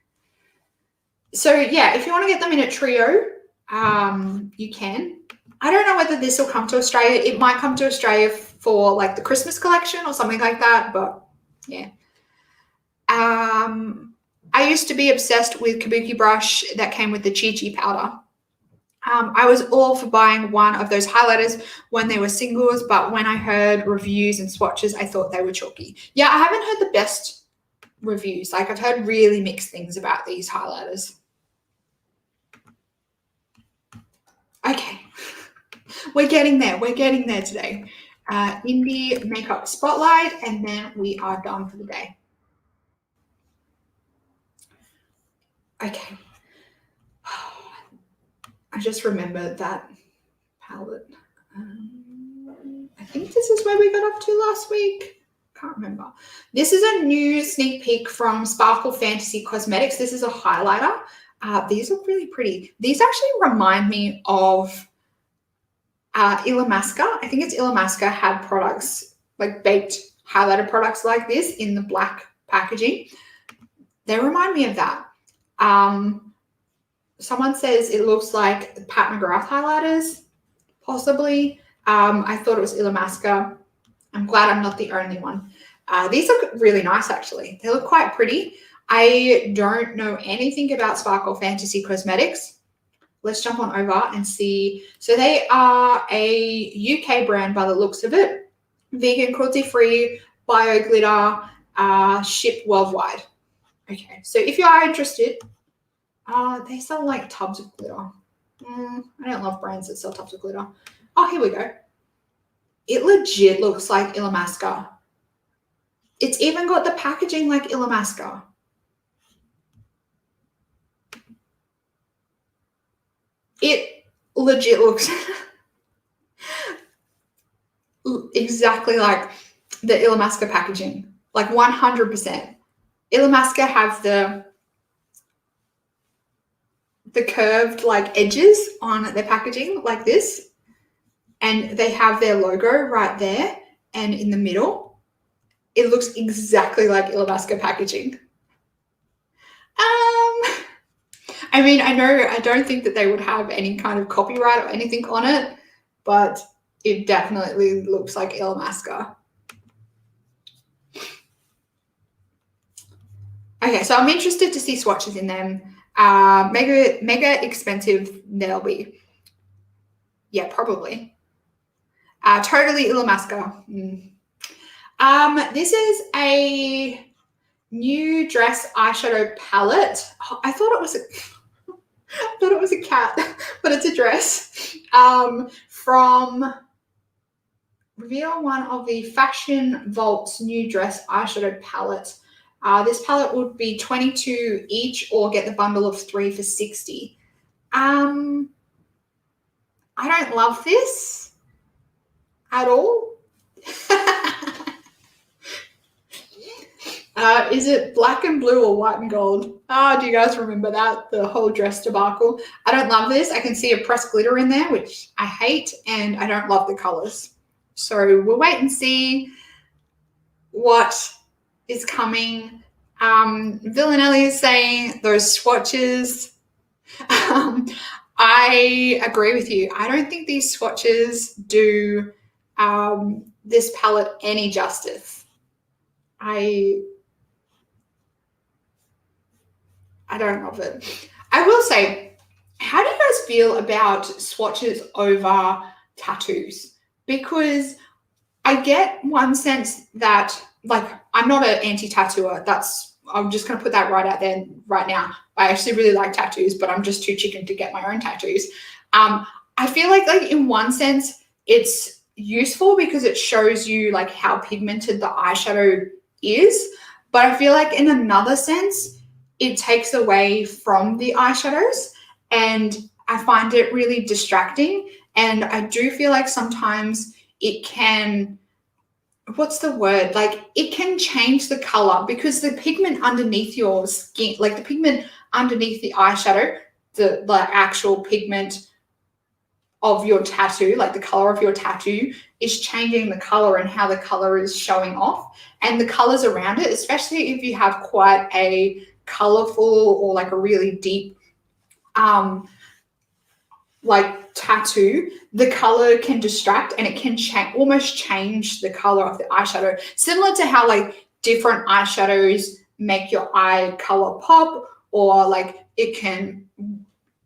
So yeah, if you want to get them in a trio, you can. I don't know whether this will come to Australia. It might come to Australia for like the Christmas collection or something like that, but yeah. I used to be obsessed with kabuki brush that came with the Chi Chi powder. I was all for buying one of those highlighters when they were singles, but when I heard reviews and swatches, I thought they were chalky. Yeah, I haven't heard the best reviews. Like I've heard really mixed things about these highlighters. Okay, we're getting there. We're getting there today. Indie Makeup Spotlight, and then we are done for the day. Okay. I just remembered that palette. I think this is where we got up to last week. Can't remember. This is a new sneak peek from Sparkle Fantasy Cosmetics. This is a highlighter. These look really pretty. These actually remind me of Illamasqua. I think it's Illamasqua had products, like baked highlighter products like this in the black packaging. They remind me of that. Someone says it looks like Pat McGrath highlighters, possibly. I thought it was Illamasqua. I'm glad I'm not the only one. These look really nice, actually. They look quite pretty. I don't know anything about Sparkle Fantasy Cosmetics. Let's jump on over and see. So they are a UK brand by the looks of it. Vegan, cruelty-free, bio glitter, shipped worldwide. Okay, so if you are interested, they sell like tubs of glitter. I don't love brands that sell tubs of glitter. Oh, here we go. It legit looks like Illamasqua. It's even got the packaging like Illamasqua. It legit looks exactly like the Illamasqua packaging, like 100%. Illamasqua have the curved like edges on their packaging like this, and they have their logo right there and in the middle. It looks exactly like Illamasqua packaging. I mean, I don't think that they would have any kind of copyright or anything on it, but it definitely looks like Illamasqua. Okay, so I'm interested to see swatches in them. Mega expensive they'll be. Yeah, probably. Totally Illamasqua. This is a new dress eyeshadow palette. Oh, I thought it was a cat, but it's a dress. From reveal one of the Fashion Vault's new dress eyeshadow palette. This palette would be $22 each, or get the bundle of 3 for $60. I don't love this at all. Is it black and blue or white and gold? Do you guys remember that? The whole dress debacle. I don't love this. I can see a pressed glitter in there, which I hate, and I don't love the colors. So we'll wait and see what is coming. Villanelli is saying those swatches. I agree with you. I don't think these swatches do this palette any justice. I don't love it. I will say, how do you guys feel about swatches over tattoos? Because I get one sense that, like, I'm not an anti-tattooer. I'm just going to put that right out there right now. I actually really like tattoos, but I'm just too chicken to get my own tattoos. I feel like in one sense, it's useful because it shows you like how pigmented the eyeshadow is. But I feel like in another sense, it takes away from the eyeshadows, and I find it really distracting. And I do feel like sometimes it can, what's the word? Like, it can change the color because the pigment underneath your skin, like the pigment underneath the eyeshadow, the actual pigment of your tattoo, like the color of your tattoo, is changing the color and how the color is showing off. And the colors around it, especially if you have quite a colorful or like a really deep like tattoo, the color can distract and it can almost change the color of the eyeshadow, similar to how like different eyeshadows make your eye color pop, or like it can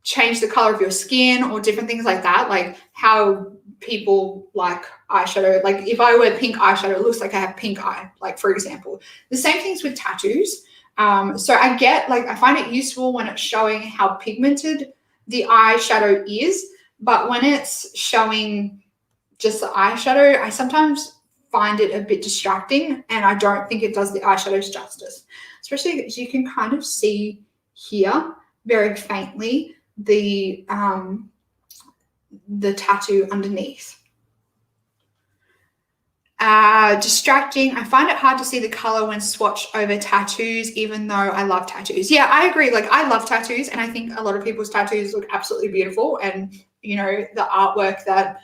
change the color of your skin, or different things like that, like how people like eyeshadow. Like if I wear pink eyeshadow, it looks like I have pink eye, like for example. The same things with tattoos. So I find it useful when it's showing how pigmented the eyeshadow is, but when it's showing just the eyeshadow, I sometimes find it a bit distracting, and I don't think it does the eyeshadows justice, especially as you can kind of see here very faintly the tattoo underneath. Distracting. I find it hard to see the color when swatched over tattoos, even though I love tattoos. Yeah, I agree. Like, I love tattoos, and I think a lot of people's tattoos look absolutely beautiful. And, you know, the artwork that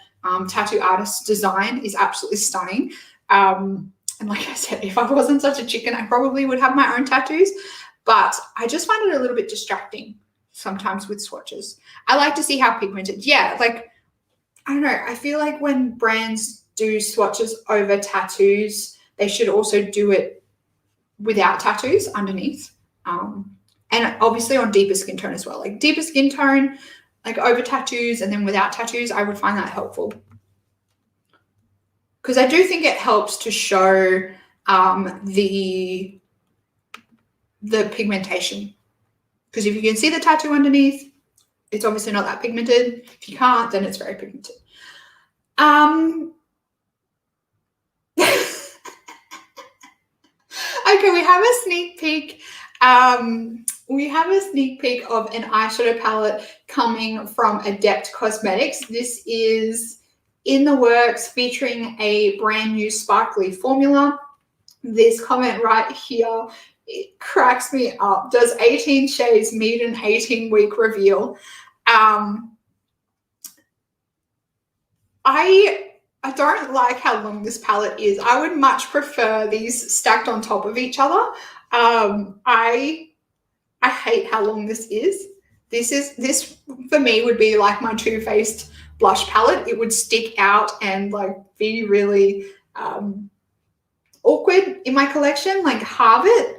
tattoo artists design is absolutely stunning. And like I said, if I wasn't such a chicken, I probably would have my own tattoos. But I just find it a little bit distracting sometimes with swatches. I like to see how pigmented. Yeah, like, I don't know. I feel like when brands do swatches over tattoos, they should also do it without tattoos underneath. And obviously on deeper skin tone as well. Like, deeper skin tone, like over tattoos and then without tattoos, I would find that helpful. Because I do think it helps to show the pigmentation. Because if you can see the tattoo underneath, it's obviously not that pigmented. If you can't, then it's very pigmented. Okay, we have a sneak peek. We have a sneak peek of an eyeshadow palette coming from Adept Cosmetics. This is in the works, featuring a brand new sparkly formula. This comment right here, it cracks me up. Does 18 shades need an 18-week reveal? I don't like how long this palette is. I would much prefer these stacked on top of each other. I hate how long this is. This for me would be like my Too Faced blush palette. It would stick out and like be really awkward in my collection. Like, halve it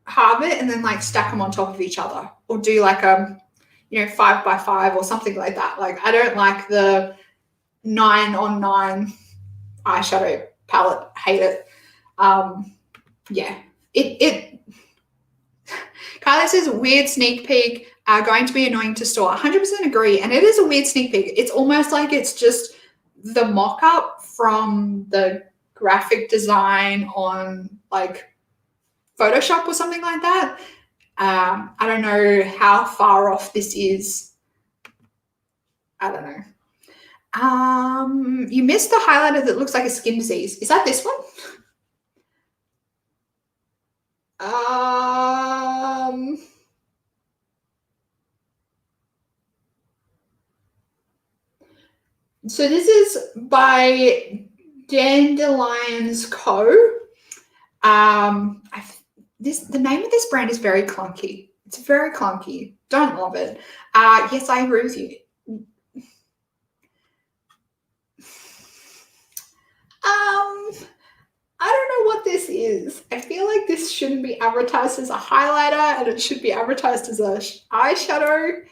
and then like stack them on top of each other, or do like a 5x5 or something like that. Like, I don't like the 9-on-9 eyeshadow palette. Hate it. Yeah, Kylie says, weird sneak peek, going to be annoying to store. 100% agree. And it is a weird sneak peek. It's almost like it's just the mock-up from the graphic design on like Photoshop or something like that. I don't know how far off this is. I don't know. You missed the highlighter that looks like a skin disease. Is that this one? So this is by Dandelion's Co. The name of this brand is very clunky. It's very clunky. Don't love it. Yes, I agree with you. I don't know what this is. I feel like this shouldn't be advertised as a highlighter, and it should be advertised as a eyeshadow.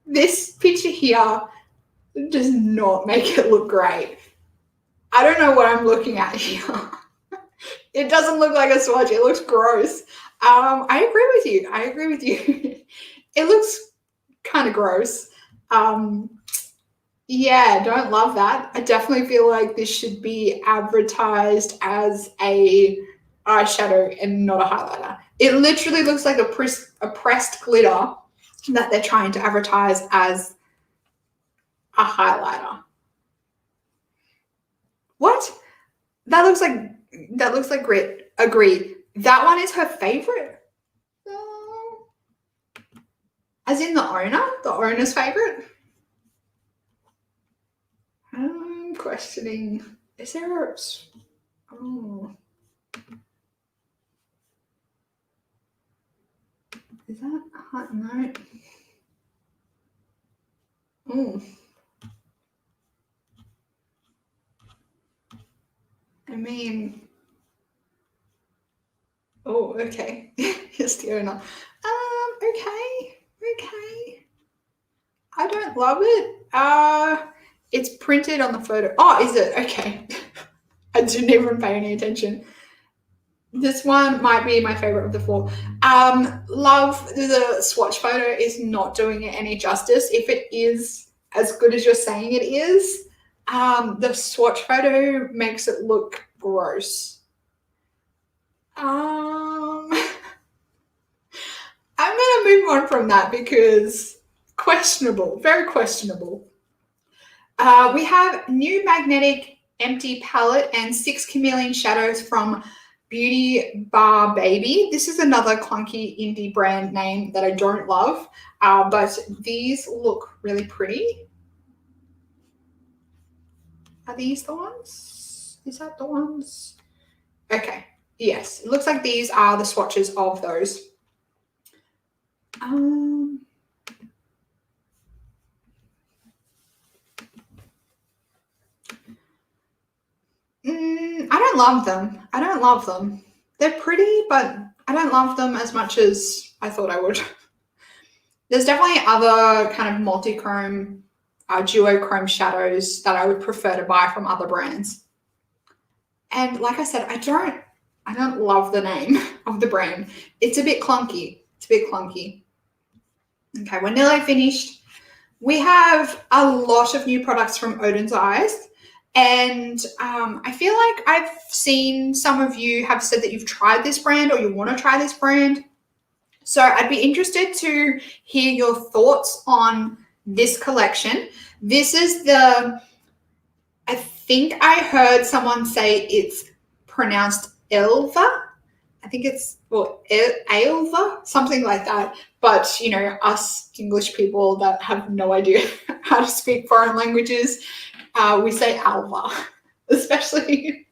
This picture here does not make it look great. I don't know what I'm looking at here. It doesn't look like a swatch. It looks gross. I agree with you. It looks kind of gross. Yeah, don't love that. I definitely feel like this should be advertised as a eyeshadow and not a highlighter. It literally looks like a pressed glitter that they're trying to advertise as a highlighter. What? That looks like grit. Agreed. That one is her favorite. As in the owner's favorite. I'm questioning. Is there a... Oh. Is that hot? No. Oh. I mean... Oh, okay. Yes, the owner. Okay. I don't love it. It's printed on the photo. Oh, is it? Okay. I didn't even pay any attention. This one might be my favorite of the four. Love, the swatch photo is not doing it any justice. If it is as good as you're saying it is, the swatch photo makes it look gross. I'm gonna move on from that because questionable, very questionable. We have new magnetic empty palette and 6 chameleon shadows from Beauty Bar Baby. This is another clunky indie brand name that I don't love, but these look really pretty. Are these the ones? Is that the ones? Okay, yes, it looks like these are the swatches of those. I don't love them. I don't love them. They're pretty, but I don't love them as much as I thought I would. There's definitely other kind of multi-chrome, duochrome shadows that I would prefer to buy from other brands. And like I said, I don't love the name of the brand. It's a bit clunky. Okay, we're nearly finished. We have a lot of new products from Odin's Eyes. And I feel like I've seen some of you have said that you've tried this brand or you want to try this brand. So I'd be interested to hear your thoughts on this collection. This is I think I heard someone say it's pronounced Elva. I think it's, well, Ailva, something like that. But, you know, us English people that have no idea how to speak foreign languages, we say Alva, especially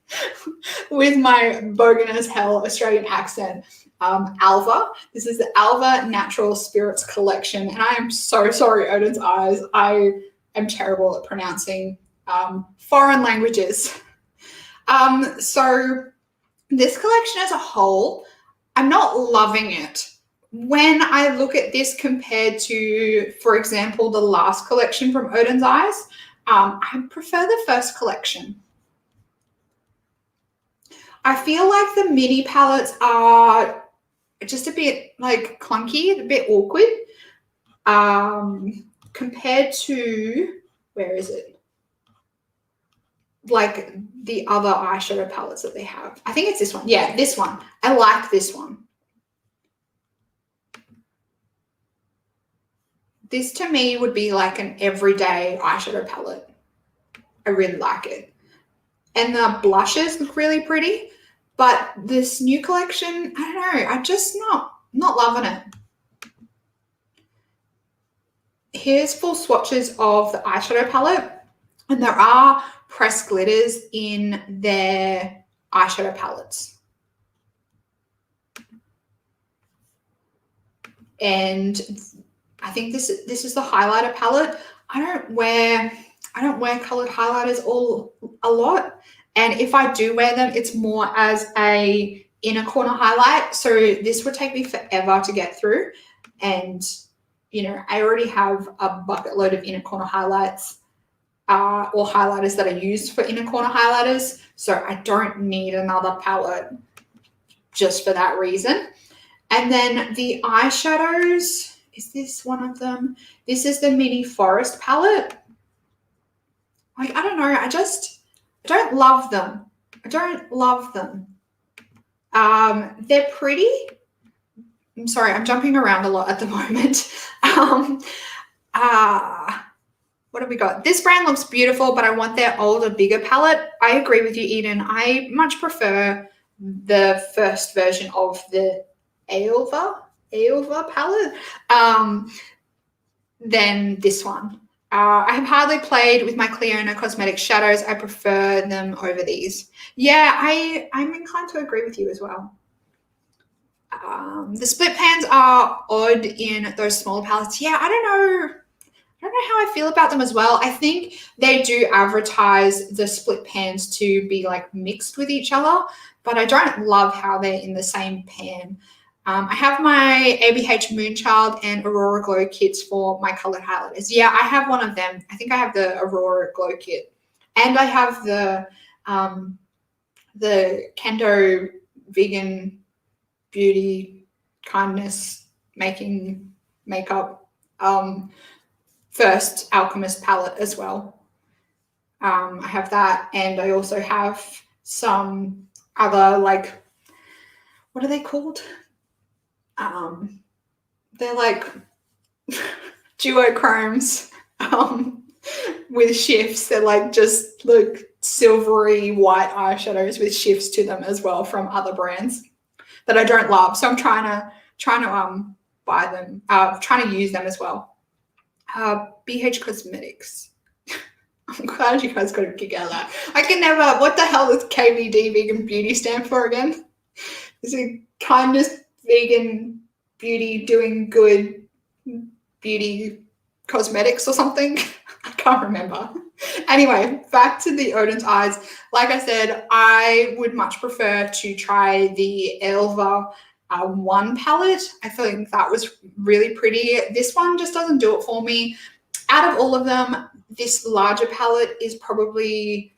with my bogan as hell Australian accent. Alva. This is the Alva Natural Spirits Collection. And I am so sorry, Odin's Eyes. I am terrible at pronouncing foreign languages. So this collection as a whole, I'm not loving it. When I look at this compared to, for example, the last collection from Odin's Eyes, I prefer the first collection. I feel like the mini palettes are just a bit like clunky, a bit awkward, compared to, where is it? Like the other eyeshadow palettes that they have. I think it's this one. Yeah, this one. I like this one. This to me would be like an everyday eyeshadow palette. I really like it. And the blushes look really pretty, but this new collection, I don't know, I'm just not loving it. Here's full swatches of the eyeshadow palette, and there are pressed glitters in their eyeshadow palettes. And I think this is the highlighter palette. I don't wear colored highlighters a lot. And if I do wear them, it's more as a inner corner highlight. So this would take me forever to get through. And, you know, I already have a bucket load of inner corner highlights or highlighters that are used for inner corner highlighters. So I don't need another palette just for that reason. And then the eyeshadows, is this one of them? This is the Mini Forest palette. Like, I don't know. I don't love them. I don't love them. They're pretty. I'm sorry, I'm jumping around a lot at the moment. What have we got? This brand looks beautiful, but I want their older, bigger palette. I agree with you, Eden. I much prefer the first version of the Ailva palette than this one. I have hardly played with my Cleona Cosmetic shadows. I prefer them over these. Yeah, I'm inclined to agree with you as well. The split pans are odd in those smaller palettes. Yeah, I don't know how I feel about them as well. I think they do advertise the split pans to be like mixed with each other, but I don't love how they're in the same pan. I have my ABH Moonchild and Aurora Glow kits for my colored highlighters. Yeah, I have one of them. I think I have the Aurora Glow kit. And I have the Kendo Vegan Beauty Kindness Making Makeup First Alchemist palette as well. I have that, and I also have some other, like, what are they called? They're like duochromes. with shifts. They're like just look silvery white eyeshadows with shifts to them as well from other brands that I don't love. So I'm trying to buy them, trying to use them as well. BH Cosmetics. I'm glad you guys got a gig out of that. I can never, what the hell does KVD Vegan Beauty stand for again? Is it kindness, vegan, beauty, doing good, beauty, cosmetics or something? I can't remember. Anyway, back to the Odin's Eyes. Like I said, I would much prefer to try the Elva 1 palette. I think that was really pretty. This one just doesn't do it for me. Out of all of them, this larger palette is probably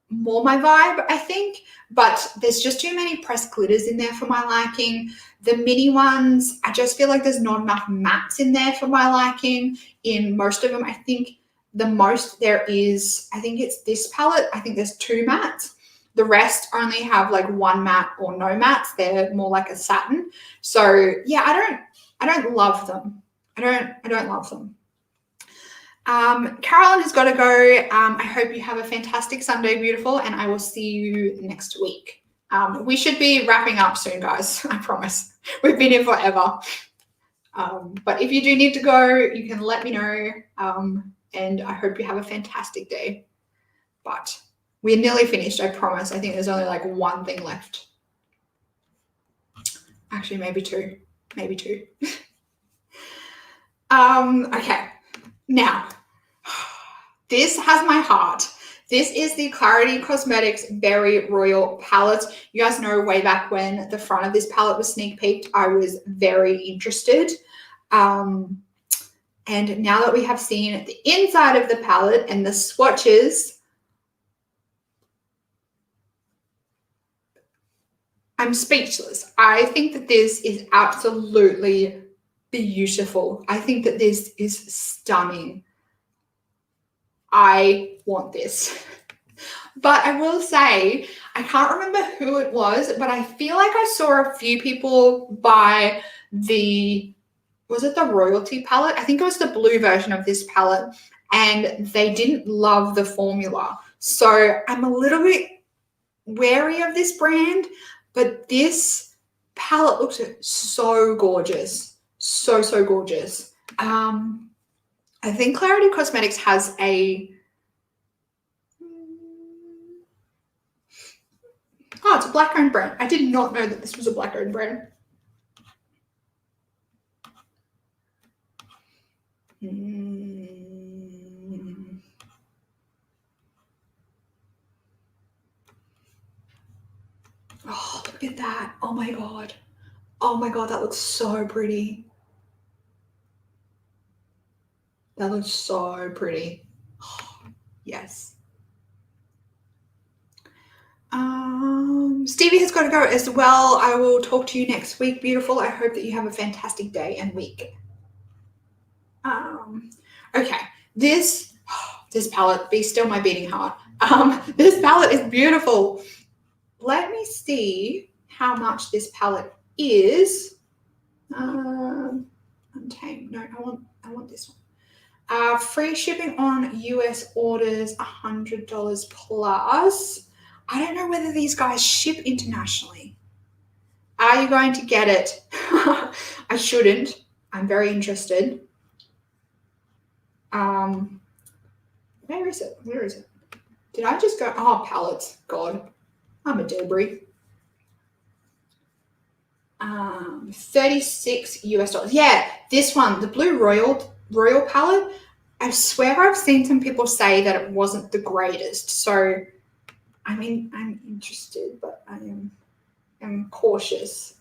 more my vibe, I think, but there's just too many pressed glitters in there for my liking. The mini ones, I just feel like there's not enough mattes in there for my liking. In most of them, I think the most there is, I think it's this palette, I think there's 2 mattes. The rest only have like 1 matte or no mattes. They're more like a satin. So yeah, I don't love them. I don't love them. Carolyn has got to go. I hope you have a fantastic Sunday, beautiful, and I will see you next week. We should be wrapping up soon, guys. I promise. We've been here forever. But if you do need to go, you can let me know. And I hope you have a fantastic day. But we're nearly finished, I promise. I think there's only like 1 thing left. Actually, maybe 2. Maybe 2. Okay. Now, this has my heart. This is the Clarity Cosmetics Berry Royal palette. You guys know way back when the front of this palette was sneak peeked, I was very interested. And now that we have seen the inside of the palette and the swatches, I'm speechless. I think that this is absolutely beautiful. I think that this is stunning. I want this. But I will say, I can't remember who it was, but I feel like I saw a few people buy was it the Royalty palette? I think it was the blue version of this palette, and they didn't love the formula. So I'm a little bit wary of this brand, but this palette looks so gorgeous. So gorgeous. I think Clarity Cosmetics has it's a black-owned brand. I did not know that this was a black-owned brand. Oh, look at that. Oh my God. Oh my God, that looks so pretty. That looks so pretty. Oh, yes. Stevie has got to go as well. I will talk to you next week, beautiful. I hope that you have a fantastic day and week. Okay, this palette, be still my beating heart. This palette is beautiful. Let me see how much this palette is. Untamed. No, I want this one. Free shipping on US orders, $100 plus. I don't know whether these guys ship internationally. Are you going to get it? I shouldn't. I'm very interested. Where is it? Where is it? Did I just go? Oh, palettes. God, I'm a debris. 36 US dollars. Yeah, this one, the Blue Royal palette. I swear I've seen some people say that it wasn't the greatest. So, I mean, I'm interested, but I am cautious.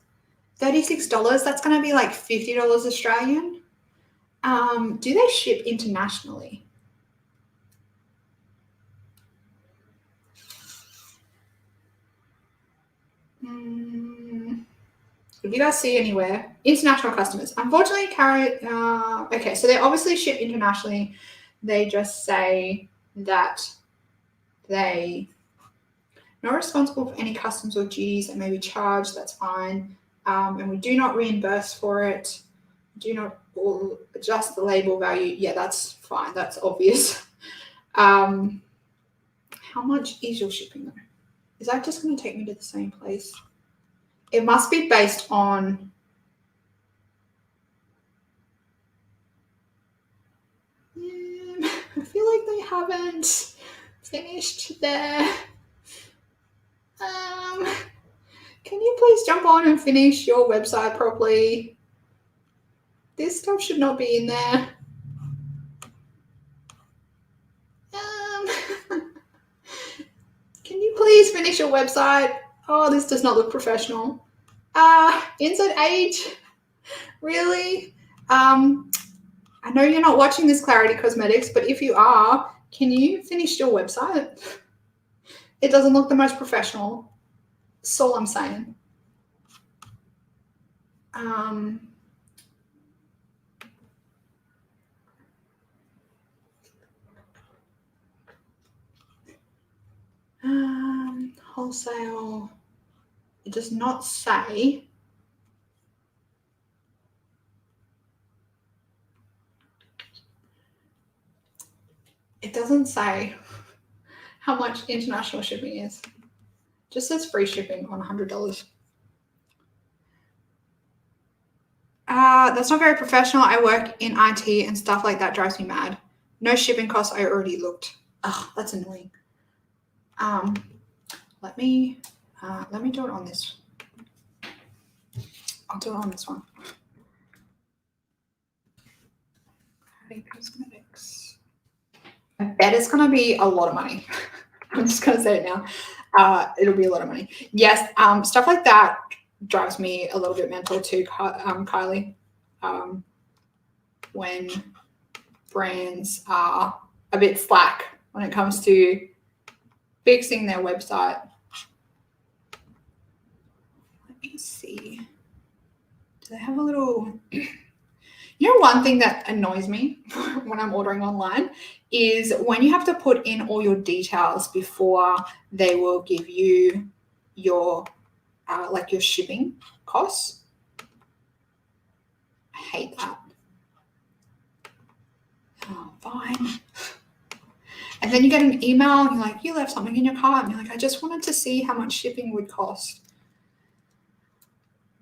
$36. That's going to be like $50 Australian. Do they ship internationally? If you guys see anywhere, international customers. Unfortunately, okay, so they obviously ship internationally. They just say that they not responsible for any customs or duties that may be charged. That's fine. And we do not reimburse for it. Do not adjust the label value. Yeah, that's fine. That's obvious. How much is your shipping though? Is that just going to take me to the same place? It must be based on. I feel like they haven't finished there. Can you please jump on and finish your website properly? This stuff should not be in there. Can you please finish your website? Oh, this does not look professional. Insert age? Really? I know you're not watching this Clarity Cosmetics, but if you are, can you finish your website? It doesn't look the most professional. That's all I'm saying. Wholesale. It does not say. It doesn't say how much international shipping is. It just says free shipping on $100. That's not very professional. I work in IT and stuff like that drives me mad. No shipping costs. I already looked. Oh, that's annoying. Let me do it on this. I'll do it on this one. Cosmetics. I bet it's going to be a lot of money. I'm just going to say it now. It'll be a lot of money. Yes, stuff like that drives me a little bit mental too, Kylie. When brands are a bit slack when it comes to fixing their website. Let me see. Do they have a little... You know, one thing that annoys me when I'm ordering online is when you have to put in all your details before they will give you your your shipping costs. I hate that. Oh, fine. And then you get an email and you're like, you left something in your cart. And you're like, I just wanted to see how much shipping would cost.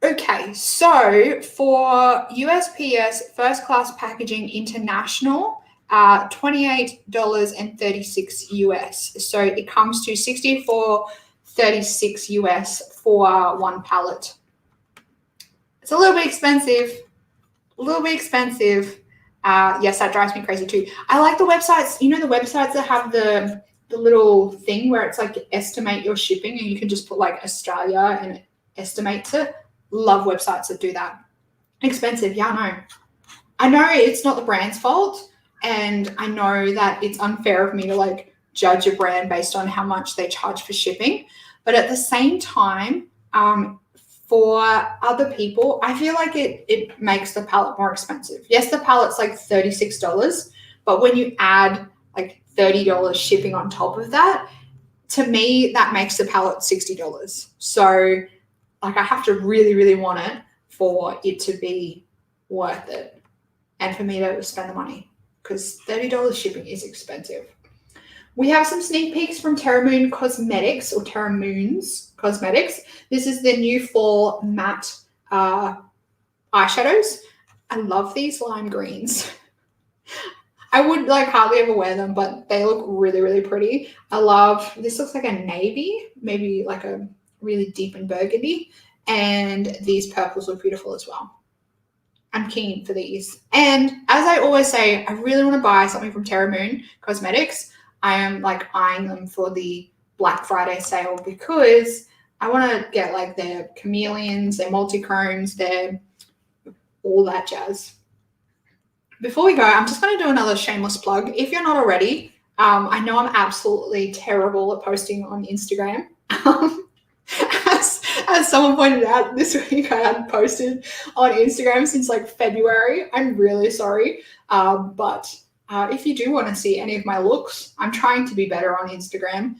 Okay, so for USPS First Class Packaging International, $28.36 US. So it comes to $64.36 US for one pallet. It's a little bit expensive. Yes, that drives me crazy too. I like the websites, you know, the websites that have the little thing where it's like estimate your shipping and you can just put like Australia and it estimates it. Love websites that do that. Expensive, yeah, I know it's not the brand's fault, and I know that it's unfair of me to like judge a brand based on how much they charge for shipping, but at the same time, for other people, I feel like it makes the palette more expensive. Yes, the palette's like $36, but when you add like $30 shipping on top of that, to me, that makes the palette $60. So like I have to really, really want it for it to be worth it and for me to spend the money because $30 shipping is expensive. We have some sneak peeks from Terra Moon Cosmetics or Terra Moon's Cosmetics. This is the new fall matte eyeshadows. I love these lime greens. I would like hardly ever wear them, but they look really, really pretty. I love, this looks like a navy, maybe like a really deep in burgundy, and these purples look beautiful as well. I'm keen for these. And as I always say, I really want to buy something from Terra Moon Cosmetics. I am like eyeing them for the Black Friday sale because I want to get like their chameleons, their multi-chromes, their all that jazz. Before we go, I'm just going to do another shameless plug. If you're not already, I know I'm absolutely terrible at posting on Instagram. As someone pointed out this week, I hadn't posted on Instagram since like February. I'm really sorry. But if you do want to see any of my looks, I'm trying to be better on Instagram.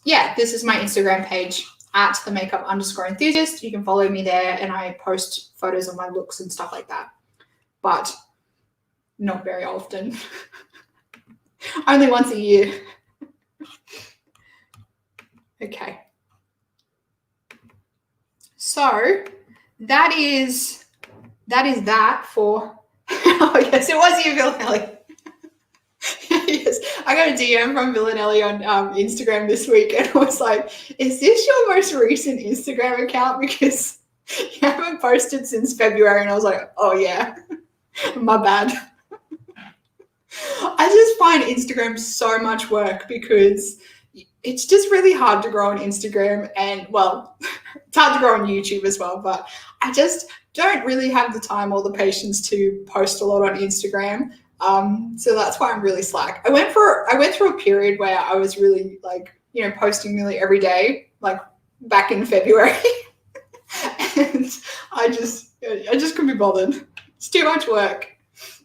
Yeah, this is my Instagram page at @themakeup_enthusiast. You can follow me there and I post photos of my looks and stuff like that. But not very often. Only once a year. Okay. So that is that for, oh yes, it was you, Villanelli. Yes, I got a DM from Villanelli on Instagram this week, and I was like, is this your most recent Instagram account? Because you haven't posted since February. And I was like, oh yeah, my bad. I just find Instagram so much work because it's just really hard to grow on Instagram, and well, it's hard to grow on YouTube as well, but I just don't really have the time or the patience to post a lot on Instagram. So that's why I'm really slack. I went through a period where I was really like, posting nearly every day, like back in February. And I just couldn't be bothered. It's too much work.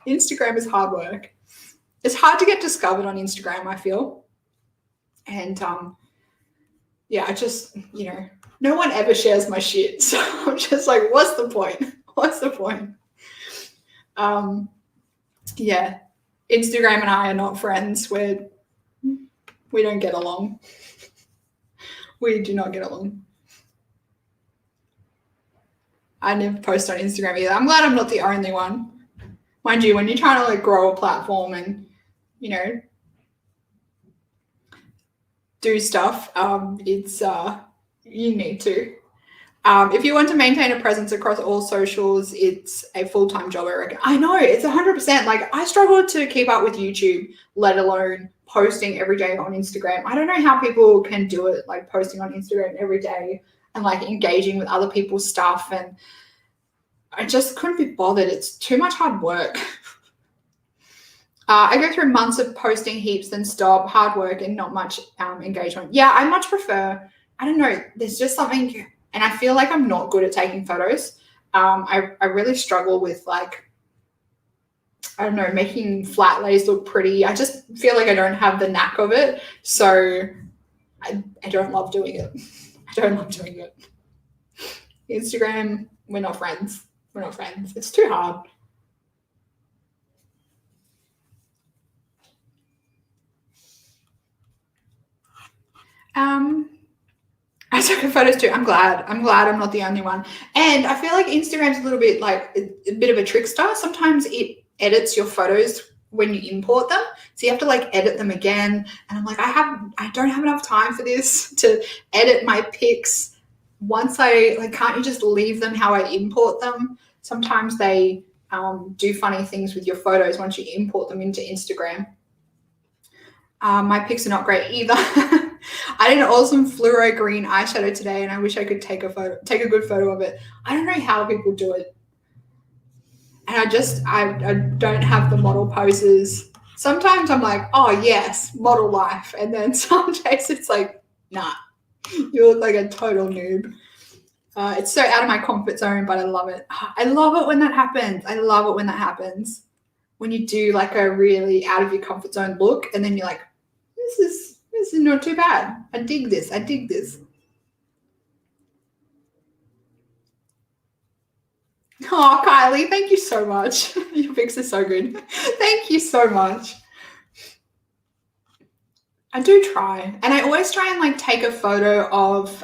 Instagram is hard work. It's hard to get discovered on Instagram, I feel. And yeah, I just, no one ever shares my shit. So I'm just like, what's the point? What's the point? Yeah, Instagram and I are not friends. We don't get along. We do not get along. I never post on Instagram either. I'm glad I'm not the only one. Mind you, when you're trying to like grow a platform and, do stuff, it's you need to. If you want to maintain a presence across all socials, it's a full-time job, I reckon. I know, it's 100%. Like, I struggle to keep up with YouTube, let alone posting every day on Instagram. I don't know how people can do it, like posting on Instagram every day and like engaging with other people's stuff. And I just couldn't be bothered. It's too much hard work. I go through months of posting heaps, then stop, hard work and not much engagement. Yeah, I much prefer, I don't know, there's just something, and I feel like I'm not good at taking photos. I really struggle with like, I don't know, making flat lays look pretty. I just feel like I don't have the knack of it. So I don't love doing it. I don't love doing it. Instagram, we're not friends. We're not friends. It's too hard. I took photos too. I'm glad I'm not the only one. And I feel like Instagram's a little bit like a bit of a trickster. Sometimes it edits your photos when you import them. So you have to like edit them again. And I'm like, I don't have enough time for this to edit my pics. Once can't you just leave them how I import them? Sometimes they do funny things with your photos once you import them into Instagram. My pics are not great either. I did an awesome fluoro green eyeshadow today, and I wish I could take a good photo of it. I don't know how people do it. And I don't have the model poses. Sometimes I'm like, oh yes, model life. And then some days it's like, nah, you look like a total noob. It's so out of my comfort zone, but I love it. I love it when that happens. I love it when that happens. When you do like a really out of your comfort zone look, and then you're like, this is not too bad. I dig this. Oh, Kylie, thank you so much. Your pics are so good. Thank you so much. I do try. And I always try and like take a photo of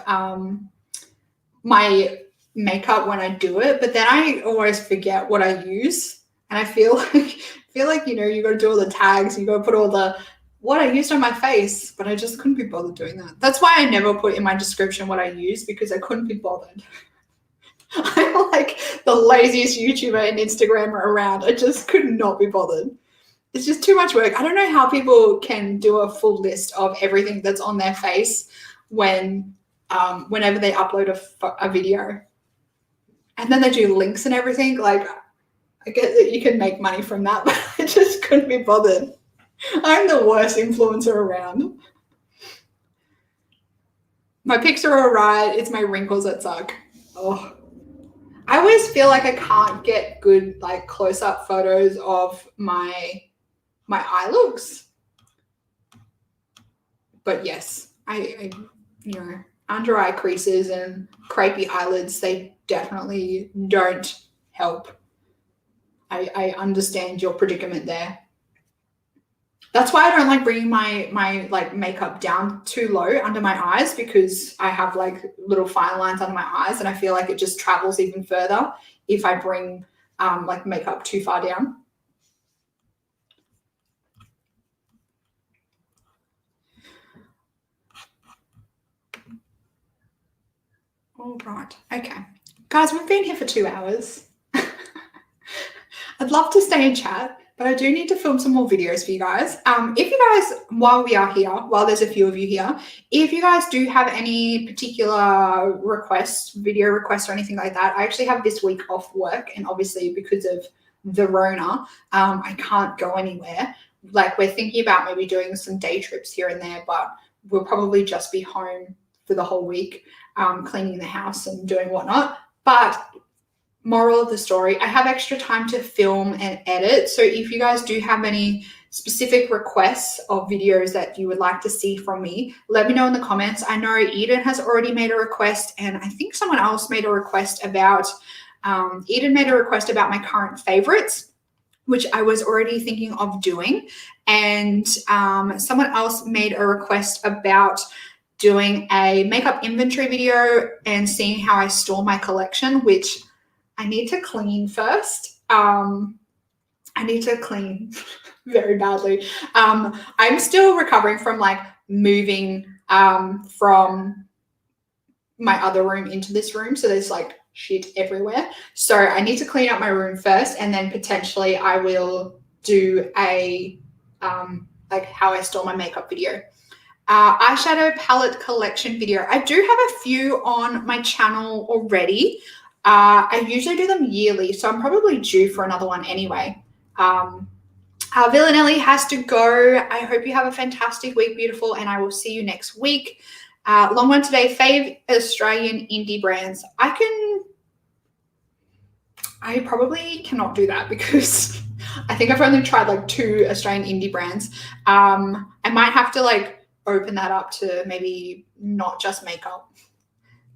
my makeup when I do it, but then I always forget what I use. And I feel like you got to do all the tags, you got to put all the what I used on my face, but I just couldn't be bothered doing that. That's why I never put in my description what I use, because I couldn't be bothered. I'm like the laziest YouTuber and Instagrammer around. I just could not be bothered. It's just too much work. I don't know how people can do a full list of everything that's on their face whenever they upload a video. And then they do links and everything. Like, I get that you can make money from that, but I just couldn't be bothered. I'm the worst influencer around. My pics are all right. It's my wrinkles that suck. Oh, I always feel like I can't get good like close-up photos of my eye looks. But yes, I under eye creases and crepey eyelids, they definitely don't help. I understand your predicament there. That's why I don't like bringing my like makeup down too low under my eyes, because I have like little fine lines under my eyes, and I feel like it just travels even further if I bring like makeup too far down. All right. Okay. Guys, we've been here for 2 hours. I'd love to stay and chat, but I do need to film some more videos for you guys. If you guys, while we are here, while there's a few of you here, if you guys do have any particular requests, video requests or anything like that, I actually have this week off work, and obviously because of the Rona, I can't go anywhere. Like, we're thinking about maybe doing some day trips here and there, but we'll probably just be home for the whole week, cleaning the house and doing whatnot. But moral of the story, I have extra time to film and edit. So if you guys do have any specific requests of videos that you would like to see from me, let me know in the comments. I know Eden has already made a request, and I think someone else made a request about, Eden made a request about my current favorites, which I was already thinking of doing. And someone else made a request about doing a makeup inventory video and seeing how I store my collection, which I need to clean first. I need to clean very badly. I'm still recovering from like moving from my other room into this room. So there's like shit everywhere. So I need to clean up my room first, and then potentially I will do a like how I store my makeup video. Eyeshadow palette collection video. I do have a few on my channel already. I usually do them yearly, so I'm probably due for another one anyway. Villanelli has to go. I hope you have a fantastic week, beautiful, and I will see you next week. Long one today. Fave Australian indie brands. I probably cannot do that because I think I've only tried like 2 Australian indie brands. I might have to like open that up to maybe not just makeup.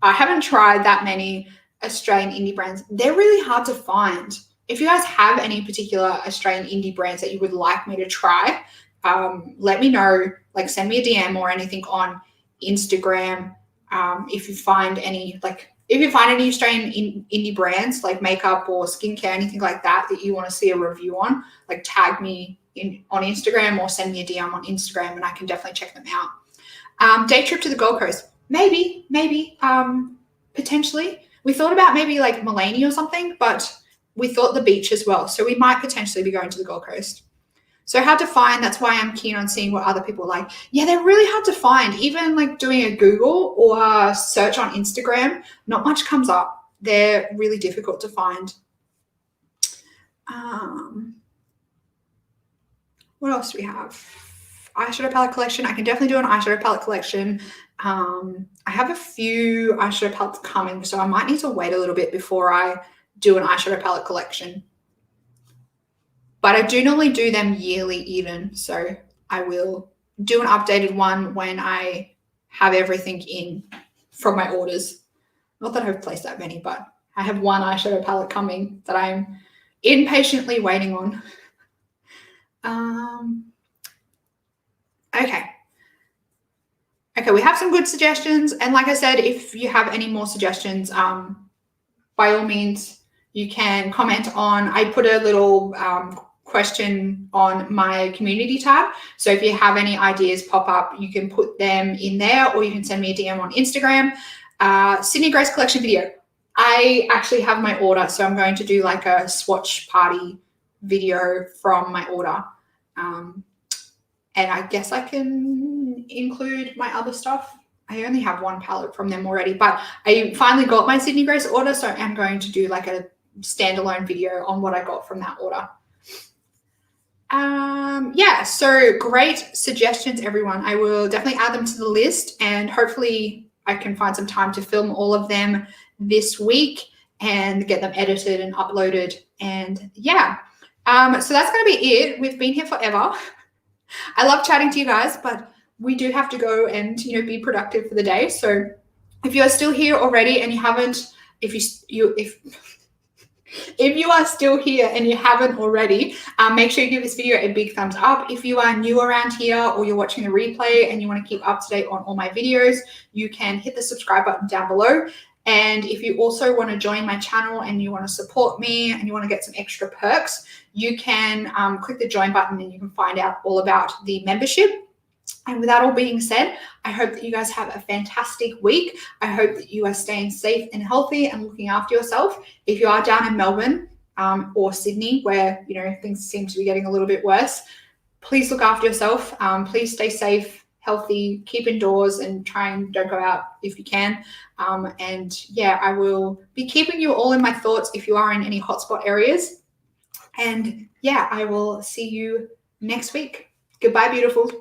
I haven't tried that many Australian indie brands. They're really hard to find. If you guys have any particular Australian indie brands that you would like me to try, let me know. Like, send me a DM or anything on Instagram. If you find any, Australian indie brands like makeup or skincare, anything like that you want to see a review on, like, tag me on Instagram or send me a DM on Instagram, and I can definitely check them out. Day trip to the Gold Coast. Maybe, potentially. We thought about maybe like Mullaney or something, but we thought the beach as well. So we might potentially be going to the Gold Coast. So hard to find. That's why I'm keen on seeing what other people like. Yeah, they're really hard to find. Even like doing a Google or a search on Instagram, not much comes up. They're really difficult to find. What else do we have? Eyeshadow palette collection. I can definitely do an eyeshadow palette collection. I have a few eyeshadow palettes coming, so I might need to wait a little bit before I do an eyeshadow palette collection. But I do normally do them yearly even, so I will do an updated one when I have everything in from my orders. Not that I've placed that many, but I have one eyeshadow palette coming that I'm impatiently waiting on. Okay, we have some good suggestions. And like I said, if you have any more suggestions, by all means, you can comment on, I put a little question on my community tab. So if you have any ideas pop up, you can put them in there, or you can send me a DM on Instagram. Sydney Grace collection video. I actually have my order, so I'm going to do like a swatch party video from my order. And I guess I can include my other stuff. I only have one palette from them already, but I finally got my Sydney Grace order, so I'm going to do like a standalone video on what I got from that order. Yeah, so great suggestions, everyone. I will definitely add them to the list, and hopefully I can find some time to film all of them this week and get them edited and uploaded. And yeah, so that's going to be it. We've been here forever. I love chatting to you guys, but we do have to go and, be productive for the day. So if you're still here already and you haven't, if If you are still here and you haven't already, make sure you give this video a big thumbs up. If you are new around here or you're watching the replay and you want to keep up to date on all my videos, you can hit the subscribe button down below. And if you also want to join my channel and you want to support me and you want to get some extra perks, you can click the join button and you can find out all about the membership. And with that all being said, I hope that you guys have a fantastic week. I hope that you are staying safe and healthy and looking after yourself. If you are down in Melbourne or Sydney, where things seem to be getting a little bit worse, please look after yourself. Please stay safe, healthy, keep indoors, and try and don't go out if you can. And yeah, I will be keeping you all in my thoughts if you are in any hotspot areas. And yeah, I will see you next week. Goodbye, beautiful.